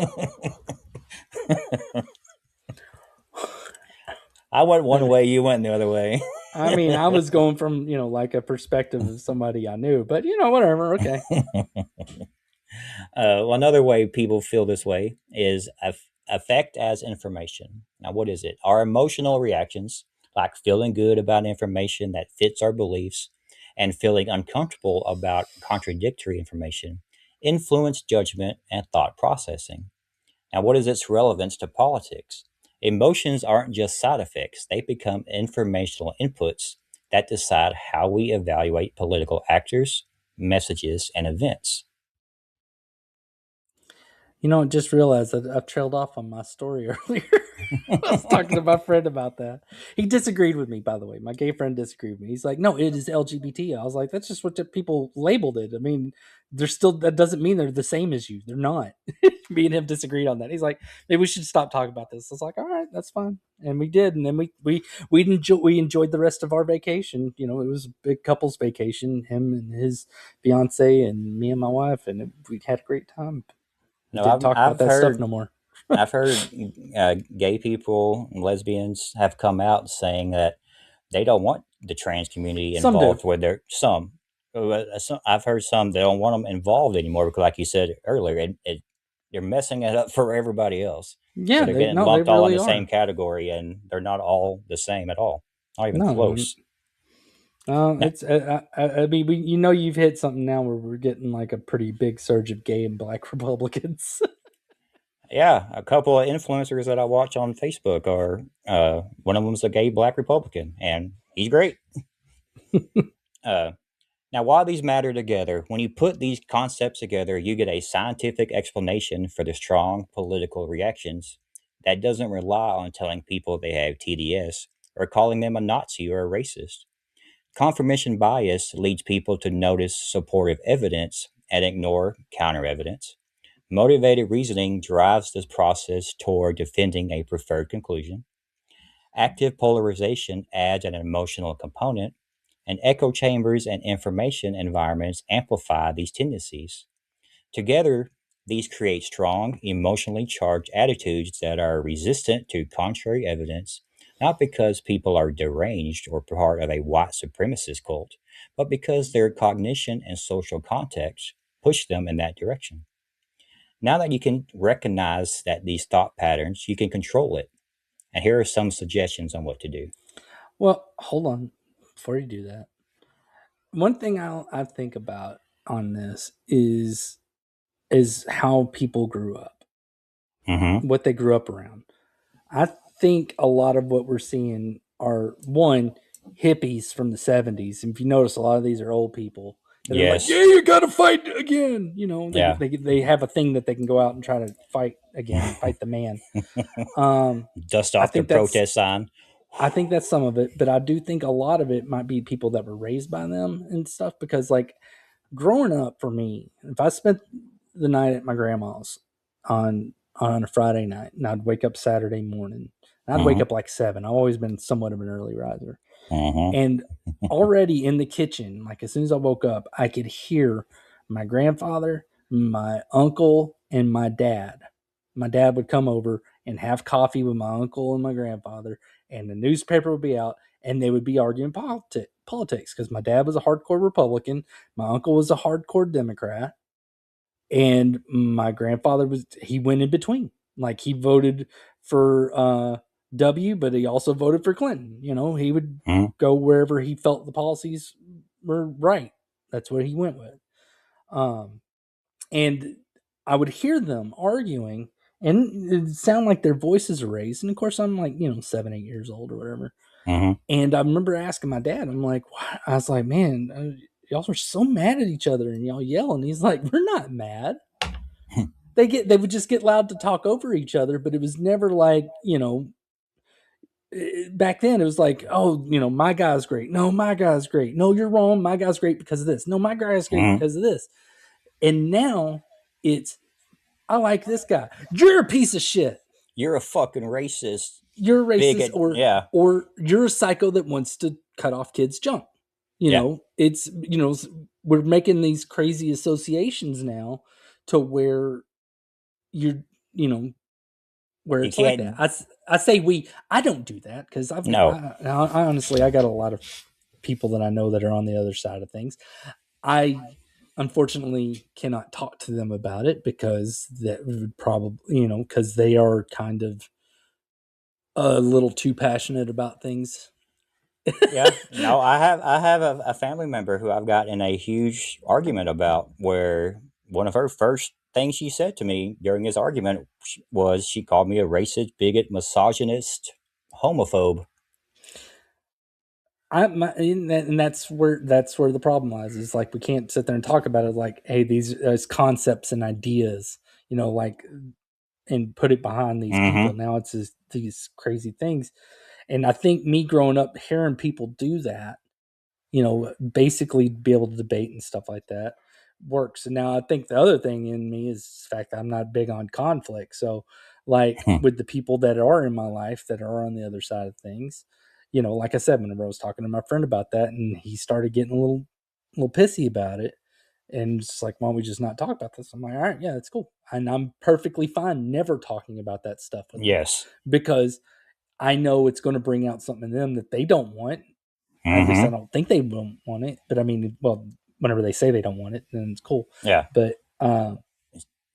I went one way, you went the other way. I mean, I was going from like a perspective of somebody I knew, but whatever. Okay. Another way people feel this way is affect as information. Now, what is it? Our emotional reactions, like feeling good about information that fits our beliefs and feeling uncomfortable about contradictory information, influence judgment and thought processing. Now, what is its relevance to politics? Emotions aren't just side effects, they become informational inputs that decide how we evaluate political actors, messages, and events. I just realized that I've trailed off on my story earlier. I was talking to my friend about that. He disagreed with me, by the way. My gay friend disagreed with me. He's like, "No, it is LGBT." I was like, "That's just what the people labeled it. I mean, they're still that doesn't mean they're the same as you. They're not." Me and him disagreed on that. He's like, "Maybe we should stop talking about this." I was like, "All right, that's fine," and we did. And then we enjoyed the rest of our vacation. It was a big couples vacation. Him and his fiance, and me and my wife, and we had a great time. We No, didn't talk about that stuff no more. I've heard gay people and lesbians have come out saying that they don't want the trans community Some do. involved with their some. I've heard some they don't want them involved anymore because, like you said earlier, they're messing it up for everybody else. So Yeah, they're they getting no, they lumped all in really the same are. category, and they're not all the same at all. Not even No, close. Now, it's I mean, you've hit something now where we're getting like a pretty big surge of gay and black Republicans. yeah, a couple of influencers that I watch on Facebook are one of them's a gay black Republican, and he's great. Uh, Now, while these matter together, when you put these concepts together, you get a scientific explanation for the strong political reactions that doesn't rely on telling people they have TDS or calling them a Nazi or a racist. Confirmation bias leads people to notice supportive evidence and ignore counter evidence. Motivated reasoning drives this process toward defending a preferred conclusion. Active polarization adds an emotional component, and echo chambers and information environments amplify these tendencies. Together, these create strong, emotionally charged attitudes that are resistant to contrary evidence, not because people are deranged or part of a white supremacist cult, but because their cognition and social context push them in that direction. Now that you can recognize that these thought patterns, you can control it. And here are some suggestions on what to do. Well, hold on before you do that. One thing I think about on this is how people grew up, Mm-hmm. what they grew up around. I think a lot of what we're seeing are one hippies from the 70s. And if you notice, a lot of these are old people that are like, Yes. "Yeah, you got to fight again." Yeah. They have a thing that they can go out and try to fight again, fight the man. Um, Dust I off the think that's protest sign. I think that's some of it, but I do think a lot of it might be people that were raised by them and stuff. Because like growing up for me, if I spent the night at my grandma's on a Friday night, and I'd wake up Saturday morning, and I'd wake Mm-hmm. up like 7. I've always been somewhat of an early riser, Mm-hmm. and already in the kitchen, like as soon as I woke up, I could hear my grandfather, my uncle, and my dad. My dad would come over and have coffee with my uncle and my grandfather, and the newspaper would be out, and they would be arguing politics because my dad was a hardcore Republican, my uncle was a hardcore Democrat, and my grandfather he went in between. Like he voted for W, but he also voted for Clinton. He would Mm-hmm. go wherever he felt the policies were right. That's what he went with. Um, and I would hear them arguing, and it sound like their voices are raised. And of course, I'm like 7, 8 years old or whatever. Mm-hmm. And I remember asking my dad, I'm like, "What?" I was like, "Man, y'all are so mad at each other, and y'all yell." And he's like, "We're not mad." They would just get loud to talk over each other, but it was never like back then it was like, "Oh, my guy's great. No, my guy's great. No, you're wrong. My guy's great because of this. No, my guy's great Mm-hmm. because of this." And now it's, "I like this guy. You're a piece of shit. You're a fucking racist You're a racist, bigot. Yeah. or you're a psycho that wants to cut off kids' junk." Yeah. It's we're making these crazy associations now to where you're you know where You it's like that. can't. I say we. I don't do that because No. I honestly I got a lot of people that I know that are on the other side of things. I unfortunately cannot talk to them about it because that would probably, because they are kind of a little too passionate about things. Yeah, no, I have a family member who I've got in a huge argument about, where one of her first things she said to me during this argument was she called me a racist, bigot, misogynist, homophobe. And that's where the problem lies. Is like we can't sit there and talk about it like, hey, these as concepts and ideas, like, and put it behind these people. Mm-hmm. Now it's these crazy things, and I think me growing up hearing people do that, basically be able to debate and stuff like that works. And now I think the other thing in me is the fact that I'm not big on conflict. So, like with the people that are in my life that are on the other side of things, like I said, whenever I was talking to my friend about that, and he started getting a little pissy about it, and it's like, why don't we just not talk about this? I'm like, all right, yeah, that's cool, and I'm perfectly fine never talking about that stuff with them Yes. because I know it's going to bring out something in them that they don't want. At least I Mm-hmm. don't think they won't want it. But I mean, well, whenever they say they don't want it, then it's cool. Yeah. But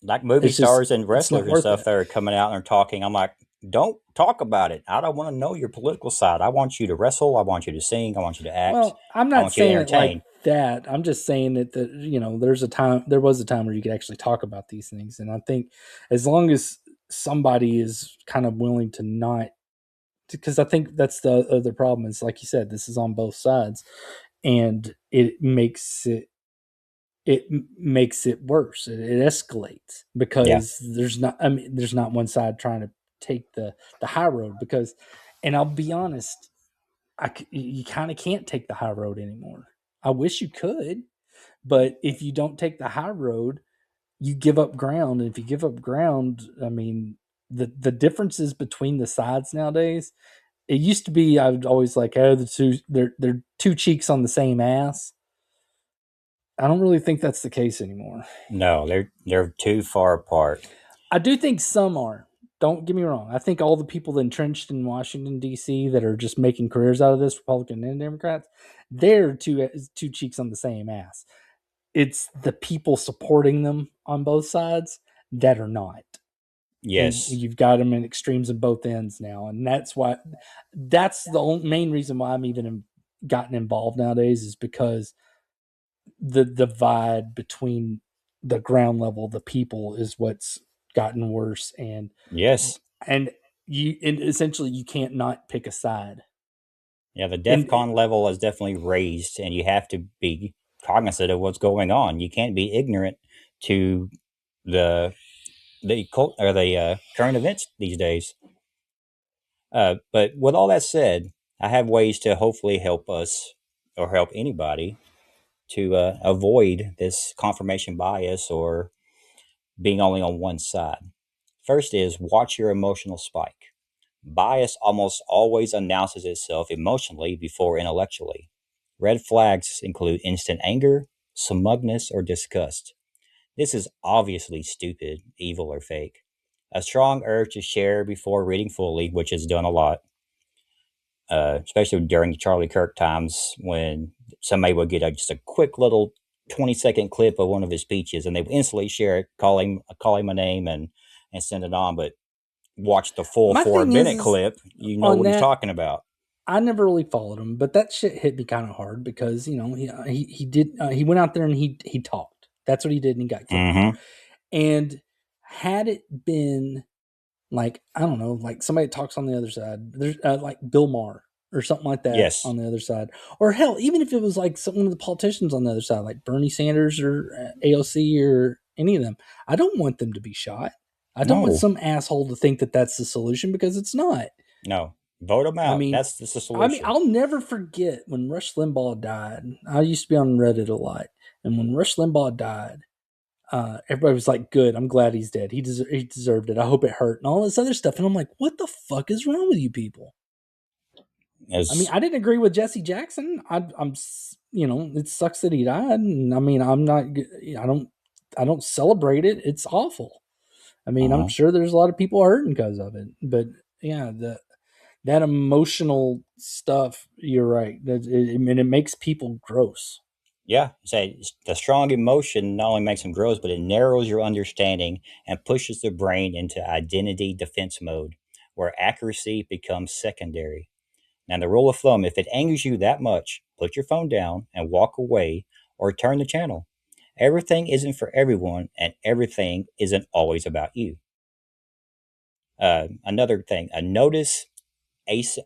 Like movie it's just stars and it's not wrestlers and worth stuff it. that are coming out and are talking. I'm like, don't talk about it. I don't want to know your political side. I want you to wrestle. I want you to sing. I want you to act. Well, I'm I not want you to saying it like entertain. that. I'm just saying that there was a time where you could actually talk about these things, and I think as long as somebody is kind of willing to not, because I think that's the other problem is, like you said, this is on both sides, and it makes it worse. It escalates Yeah. because there's not one side trying to take the high road because, and I'll be honest, you kind of can't take the high road anymore. I wish you could, but if you don't take the high road, you give up ground. And if you give up ground, I mean, the differences between the sides nowadays. It used to be I would always like, oh, they're two cheeks on the same ass. I don't really think that's the case anymore. No, they're too far apart. I do think some are. Don't get me wrong. I think all the people entrenched in Washington D.C. that are just making careers out of this, Republican and Democrats, they're two cheeks on the same ass. It's the people supporting them on both sides that are not, and Yes. you've got them in extremes of both ends now, and that's the main reason why I'm even gotten involved nowadays is because the divide between the ground level, the people, is what's gotten worse, Yes. and and essentially you can't not pick a side. Yeah, the And DEFCON level is definitely raised, and you have to be cognizant of what's going on. You can't be ignorant to the the current events these days. But with all that said, I have ways to hopefully help us or help anybody to avoid this confirmation bias or being only on one side. First is watch your emotional spike. Bias almost always announces itself emotionally before intellectually. Red flags include instant anger, smugness, or disgust. This is obviously stupid, evil, or fake. A strong urge to share before reading fully, which is done a lot, especially during the Charlie Kirk times when somebody would get just a quick little 20-second clip of one of his speeches and they would instantly share it, call him a name, and send it on. But watch the full my four thing is, minute is clip, you know on what he's that, talking about. I never really followed him, but that shit hit me kind of hard because he did he went out there and he talked. That's what he did, and he got killed. Mm-hmm. And had it been like, I don't know, like somebody that talks on the other side, there's like Bill Maher or something like that Yes. on the other side, or hell, even if it was like one of the politicians on the other side, like Bernie Sanders or AOC or any of them, I don't want them to be shot. I don't want No. some asshole to think that that's the solution because it's not. No. Vote him I out. mean, That's the solution. I'll never forget when Rush Limbaugh died. I used to be on Reddit a lot, and when Rush Limbaugh died, everybody was like, "Good, I'm glad he's dead. He deserved it. I hope it hurt," and all this other stuff. And I'm like, "What the fuck is wrong with you people?" I mean, As I didn't agree with Jesse Jackson. It sucks that he died. And I mean, I don't celebrate it. It's awful. I mean, I'm uh sure there's a lot of people hurting because of it, but yeah, that emotional stuff. You're right. It makes people gross. Yeah, say the strong emotion not only makes them grows, but it narrows your understanding and pushes the brain into identity defense mode, where accuracy becomes secondary. Now, the rule of thumb: if it angers you that much, put your phone down and walk away, or turn the channel. Everything isn't for everyone, and everything isn't always about you. Another thing, notice as-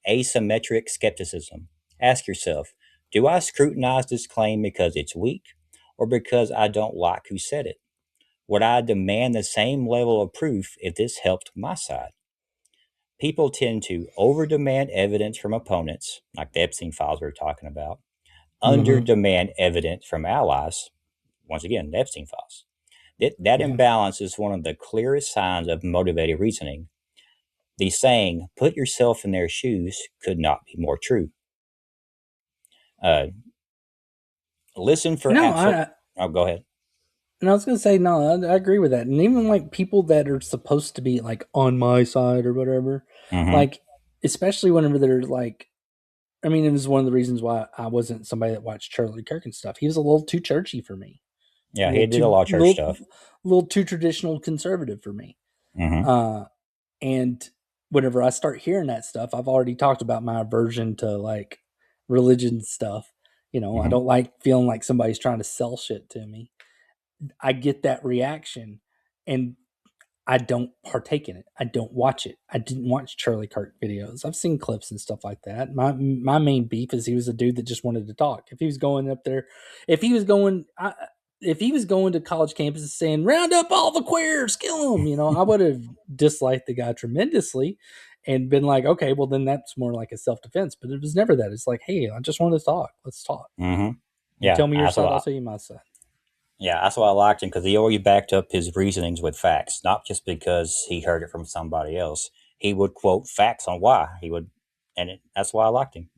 asymmetric skepticism. Ask yourself, do I scrutinize this claim because it's weak or because I don't like who said it? Would I demand the same level of proof if this helped my side? People tend to over demand evidence from opponents, like the Epstein files we were talking about, under Mm-hmm. demand evidence from allies, once again, the Epstein files. That Yeah. imbalance is one of the clearest signs of motivated reasoning. The saying, put yourself in their shoes, could not be more true. Uh, listen for No, absolute. Oh, go ahead. and I was gonna say no, I agree with that. And even like people that are supposed to be like on my side or whatever, Mm-hmm. like especially whenever they're like, I mean, it was one of the reasons why I wasn't somebody that watched Charlie Kirk and stuff. He was a little too churchy for me, a Yeah, he did a lot of church stuff. little too traditional conservative for me. Mm-hmm. Uh, and whenever I start hearing that stuff, I've already talked about my aversion to like religion stuff. You know, I Mm-hmm. don't like feeling like somebody's trying to sell shit to me. I get that reaction and I don't partake in it. I don't watch it. I didn't watch Charlie Kirk videos. I've seen clips and stuff like that. My main beef is he was a dude that just wanted to talk. If he was going up there, if he was going, if he was going to college campuses saying "round up all the queers, kill them," I would have disliked the guy tremendously, and been like, okay, well then that's more like a self defense. But it was never that. It's like, hey, I just want to talk. Let's talk. Mm-hmm. You Yeah, tell me your that's side, I'll what. tell you my side. Yeah, that's why I liked him because he always backed up his reasonings with facts, not just because he heard it from somebody else. He would quote facts on why he would, and that's why I liked him.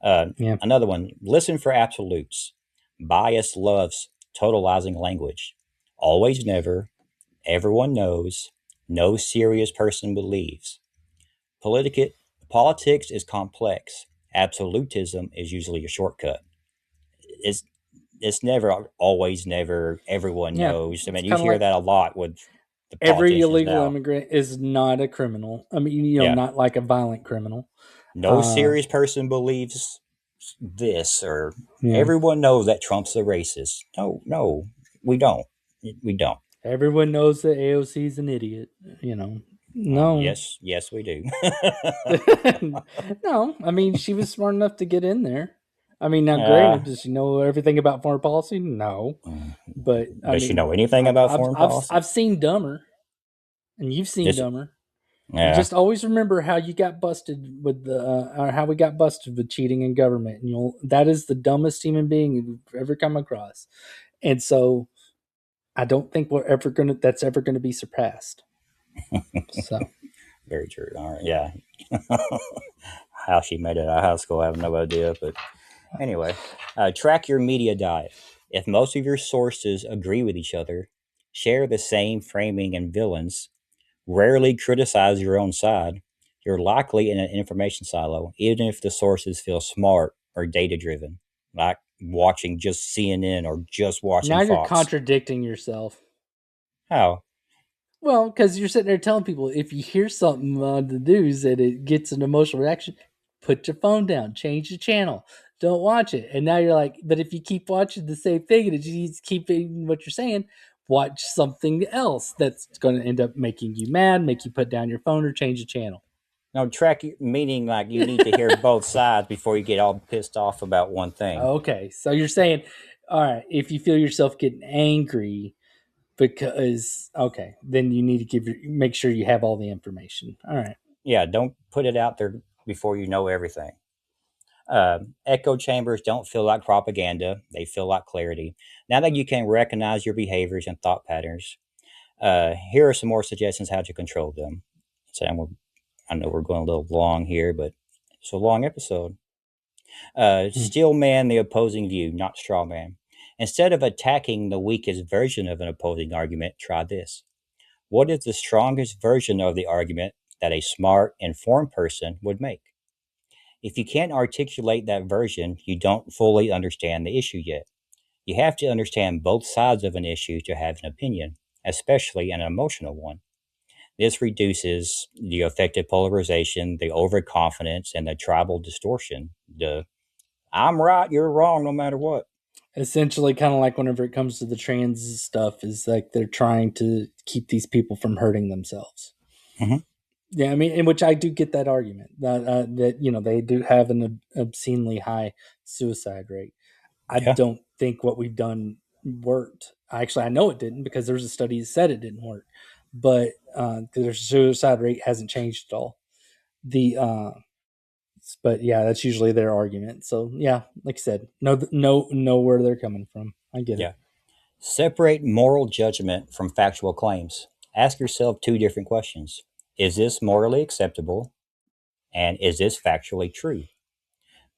Uh, Yeah. Another one: listen for absolutes. Bias loves totalizing language. Always, never. Everyone knows. No serious person believes. Politic- Politics is complex. Absolutism is usually a shortcut. It's it's never always never everyone Yeah. knows. I It's mean, you kind of hear like that a lot with the every politicians illegal now. immigrant is not a criminal. I mean, Yeah, not like a violent criminal. no Uh, serious person believes this, or yeah. everyone knows that Trump's a racist. No, no, we don't. We don't. Everyone knows that AOC is an idiot. No. Yes, yes, we do. No, I mean, she was smart enough to get in there. I mean, now granted, Yeah. does she know everything about foreign policy? No. But I Does she mean, know anything about foreign policy? I've seen Dumber, and you've seen This, Dumber. You yeah. just always remember how you got busted with the or how we got busted with cheating in government. And that is the dumbest human being you've ever come across. And so I don't think that's ever gonna be surpassed. So Very true. All right. Yeah. How she made it out of high school, I have no idea. But anyway, track your media diet. If most of your sources agree with each other, share the same framing and villains, rarely criticize your own side, you're likely in an information silo, even if the sources feel smart or data driven, like watching just CNN or just now watching you're Fox. contradicting yourself. How? Well, because you're sitting there telling people if you hear something on the news and it gets an emotional reaction, put your phone down, change the channel, don't watch it. And now you're like, but if you keep watching the same thing and you keep eating what you're saying, watch something else that's going to end up making you mad, make you put down your phone or change the channel. No, meaning like you need to hear both sides before you get all pissed off about one thing. Okay, so you're saying, all right, if you feel yourself getting angry because okay, then you need to make sure you have all the information. All right. Yeah, don't put it out there before you know everything. Echo chambers don't feel like propaganda, they feel like clarity. Now that you can recognize your behaviors and thought patterns, here are some more suggestions how to control them. So I know we're going a little long here, but it's a long episode. Steel man the opposing view, not straw man. Instead of attacking the weakest version of an opposing argument, try this. What is the strongest version of the argument that a smart, informed person would make? If you can't articulate that version, you don't fully understand the issue yet. You have to understand both sides of an issue to have an opinion, especially an emotional one. This reduces the affective polarization, the overconfidence, and the tribal distortion. The I'm right, you're wrong, no matter what. Essentially, kind of like whenever it comes to the trans stuff, is like they're trying to keep these people from hurting themselves. Hmm. Yeah, I mean, in which I do get that argument that they do have an obscenely high suicide rate. I Yeah, don't think what we've done worked. Actually, I know it didn't because there's a study that said it didn't work, but their suicide rate hasn't changed at all. The but yeah, that's usually their argument. So yeah, like I said, know where they're coming from. I get yeah. it. Separate moral judgment from factual claims. Ask yourself two different questions. Is this morally acceptable? And is this factually true?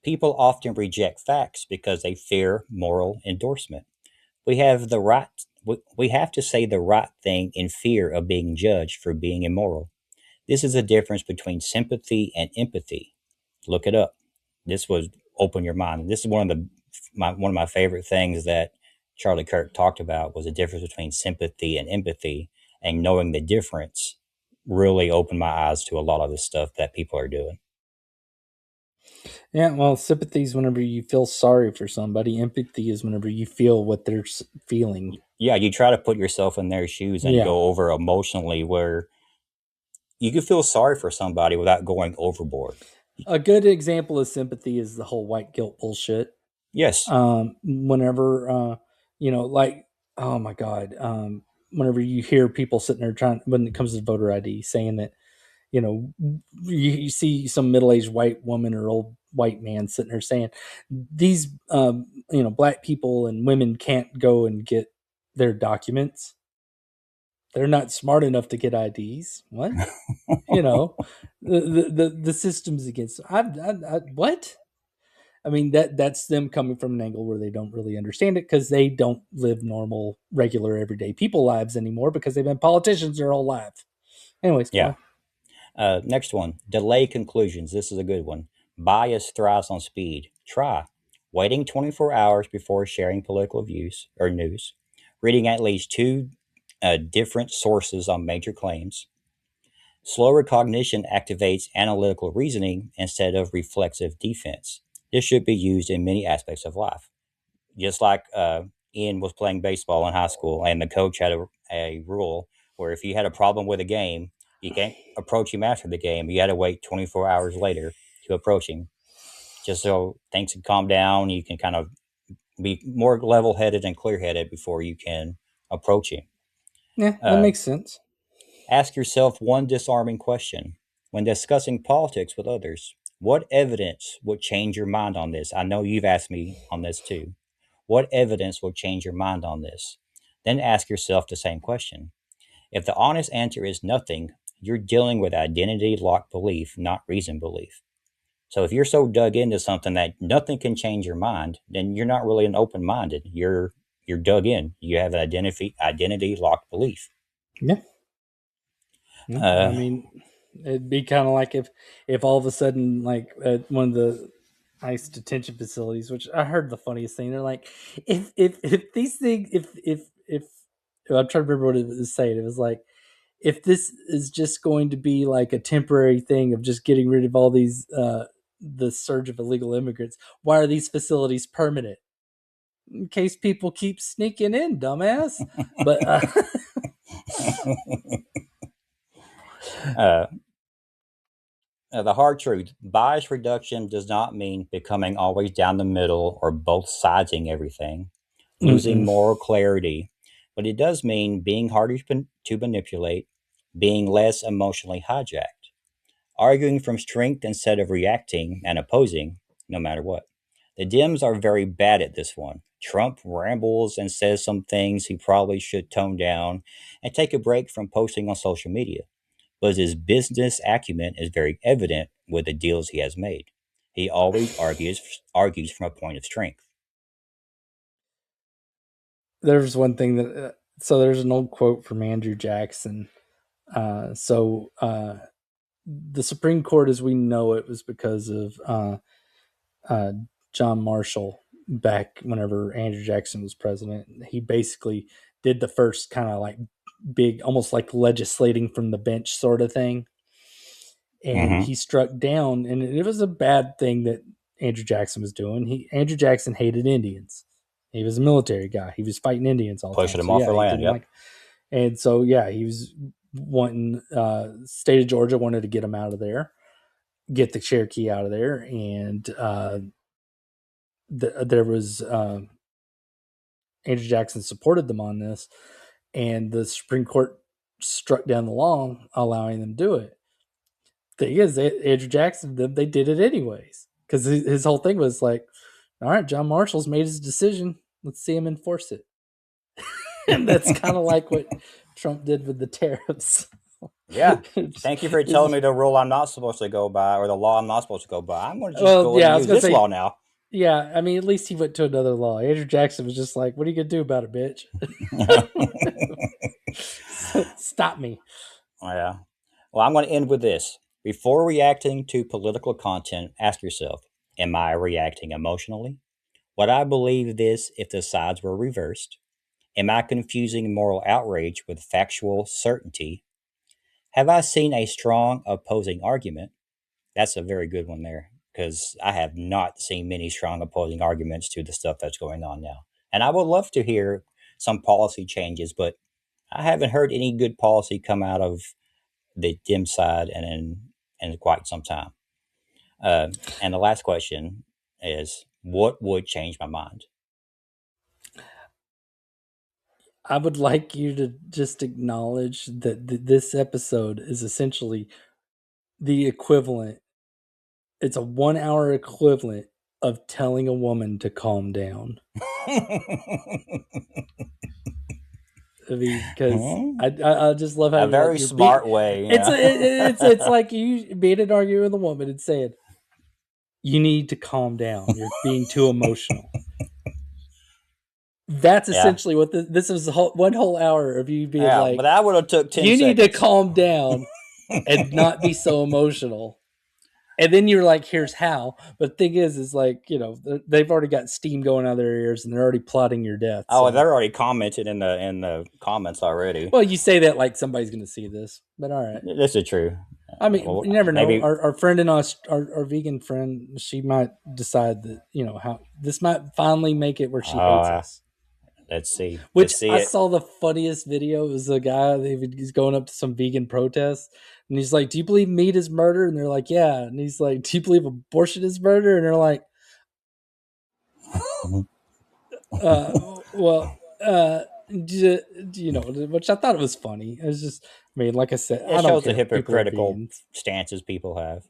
People often reject facts because they fear moral endorsement. We have the right we have to say the right thing in fear of being judged for being immoral. This is the difference between sympathy and empathy. Look it up. This was open your mind. This is one of my favorite things that Charlie Kirk talked about was the difference between sympathy and empathy, and knowing the difference really opened my eyes to a lot of the stuff that people are doing. Yeah, well, sympathy is whenever you feel sorry for somebody. Empathy is whenever you feel what they're feeling. Yeah, you try to put yourself in their shoes and Yeah, go over emotionally where you can feel sorry for somebody without going overboard. a good example of sympathy is the whole white guilt bullshit. Yes. Whenever like, oh my god, whenever you hear people sitting there trying, when it comes to voter ID, saying that you know you see some middle-aged white woman or old white man sitting there saying these black people and women can't go and get their documents. They're not smart enough to get IDs. What? You know, the system's against. What? I mean, that's them coming from an angle where they don't really understand it because they don't live normal, regular, everyday people lives anymore because they've been politicians their whole life. Anyways, go Yeah. on. Next one, delay conclusions. This is a good one. Bias thrives on speed. Try waiting 24 hours before sharing political views or news, reading at least two different sources on major claims. Slow recognition activates analytical reasoning instead of reflexive defense. This should be used in many aspects of life. Just like Ian was playing baseball in high school, and the coach had a rule where if you had a problem with a game, you can't approach him after the game. You had to wait 24 hours later to approach him, just so things can calm down. You can kind of be more level headed and clear headed before you can approach him. Yeah, that Uh, makes sense. Ask yourself one disarming question when discussing politics with others. What evidence would change your mind on this? I know you've asked me on this too. What evidence will change your mind on this? Then ask yourself the same question. If the honest answer is nothing, you're dealing with identity locked belief, not reasoned belief. So if you're so dug into something that nothing can change your mind, then you're not really an open minded. You're dug in. You have an identity locked belief. Yeah. Yeah, I Uh, mean, it'd be kind of like if all of a sudden, like at one of the ICE detention facilities, which I heard the funniest thing, they're like, if these things, if I'm trying to remember what it was saying, it was like, if this is just going to be like a temporary thing of just getting rid of all these the surge of illegal immigrants, why are these facilities permanent? In case people keep sneaking in, dumbass. But uh, the hard truth, bias reduction does not mean becoming always down the middle or both sidesing everything, losing mm-mm. moral clarity, but it does mean being harder to manipulate, being less emotionally hijacked, arguing from strength instead of reacting and opposing, no matter what. The Dems are very bad at this one. Trump rambles and says some things he probably should tone down and take a break from posting on social media, but his business acumen is very evident with the deals he has made. He always argues from a point of strength. There's one thing that so there's an old quote from Andrew Jackson. So the Supreme Court as we know it was because of John Marshall back whenever Andrew Jackson was president. He basically did the first kind of like big, almost like legislating from the bench sort of thing. And he struck down, and it was a bad thing that Andrew Jackson was doing. Andrew Jackson hated Indians. He was a military guy. He was fighting Indians all the time. Pushing them off their land, yep. And so, yeah, he was wanting, state of Georgia wanted to get him out of there, get the Cherokee out of there. And there was, Andrew Jackson supported them on this, and the Supreme Court struck down the law allowing them to do it. Thing is, Andrew Jackson, they did it anyways, because his whole thing was like, all right, John Marshall's made his decision. Let's see him enforce it. And that's kind of like what Trump did with the tariffs. Yeah. Thank you for telling me the rule I'm not supposed to go by, or the law I'm not supposed to go by. I'm going to just go and use this law now. Yeah, I mean, at least he went to another law. Andrew Jackson was just like, what are you going to do about it, bitch? Stop me. Yeah. Well, I'm going to end with this. Before reacting to political content, ask yourself, am I reacting emotionally? Would I believe this if the sides were reversed? Am I confusing moral outrage with factual certainty? Have I seen a strong opposing argument? That's a very good one there, because I have not seen many strong opposing arguments to the stuff that's going on now. And I would love to hear some policy changes, but I haven't heard any good policy come out of the Dem side in quite some time. And the last question is, what would change my mind? I would like you to just acknowledge that this episode is essentially the equivalent. It's a 1 hour equivalent of telling a woman to calm down. I mean, because I just love how a very smart way. It's like you being an argument with a woman and saying, "You need to calm down. You're being too emotional." That's essentially what this is. One whole hour of you being like, but that would have took 10 You seconds. need to calm down and not be so emotional. And then you're like, here's how. But the thing is like, they've already got steam going out of their ears and they're already plotting your death. Oh, they're already commented in the comments already. Well, you say that like somebody's going to see this, but all right. This is true. I mean, you never know. Our friend in us, our vegan friend, she might decide that, how this might finally make it where she hates us. Let's see. I saw the funniest video. It was a guy, he's going up to some vegan protest. And he's like, do you believe meat is murder? And they're like, yeah. And he's like, do you believe abortion is murder? And they're like, which I thought it was funny. It was just, like I said, it shows the hypocritical stances people have.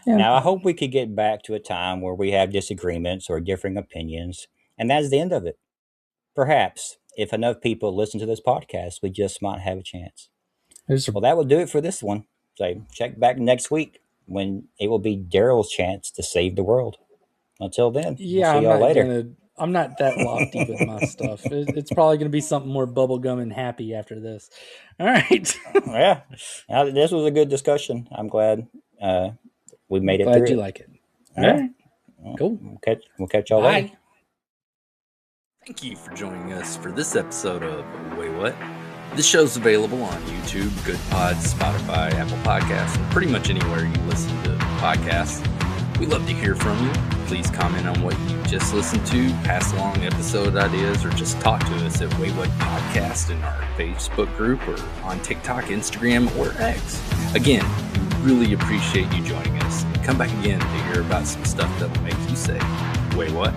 Yeah. Now, I hope we could get back to a time where we have disagreements or differing opinions, and that's the end of it. Perhaps, if enough people listen to this podcast, we just might have a chance. Well, that will do it for this one. So check back next week when it will be Daryl's chance to save the world. Until then, we'll see y'all later. I'm not that lofty with my stuff. It's probably going to be something more bubblegum and happy after this. All right. Yeah. Now, this was a good discussion. I'm glad we made it through. Glad you like it. All right. Cool. We'll catch y'all later. Thank you for joining us for this episode of Wait What? This show's available on YouTube, GoodPods, Spotify, Apple Podcasts, and pretty much anywhere you listen to podcasts. We'd love to hear from you. Please comment on what you just listened to, pass along episode ideas, or just talk to us at Wait What Podcast in our Facebook group or on TikTok, Instagram, or X. Again, we really appreciate you joining us. Come back again to hear about some stuff that will make you say, wait, what?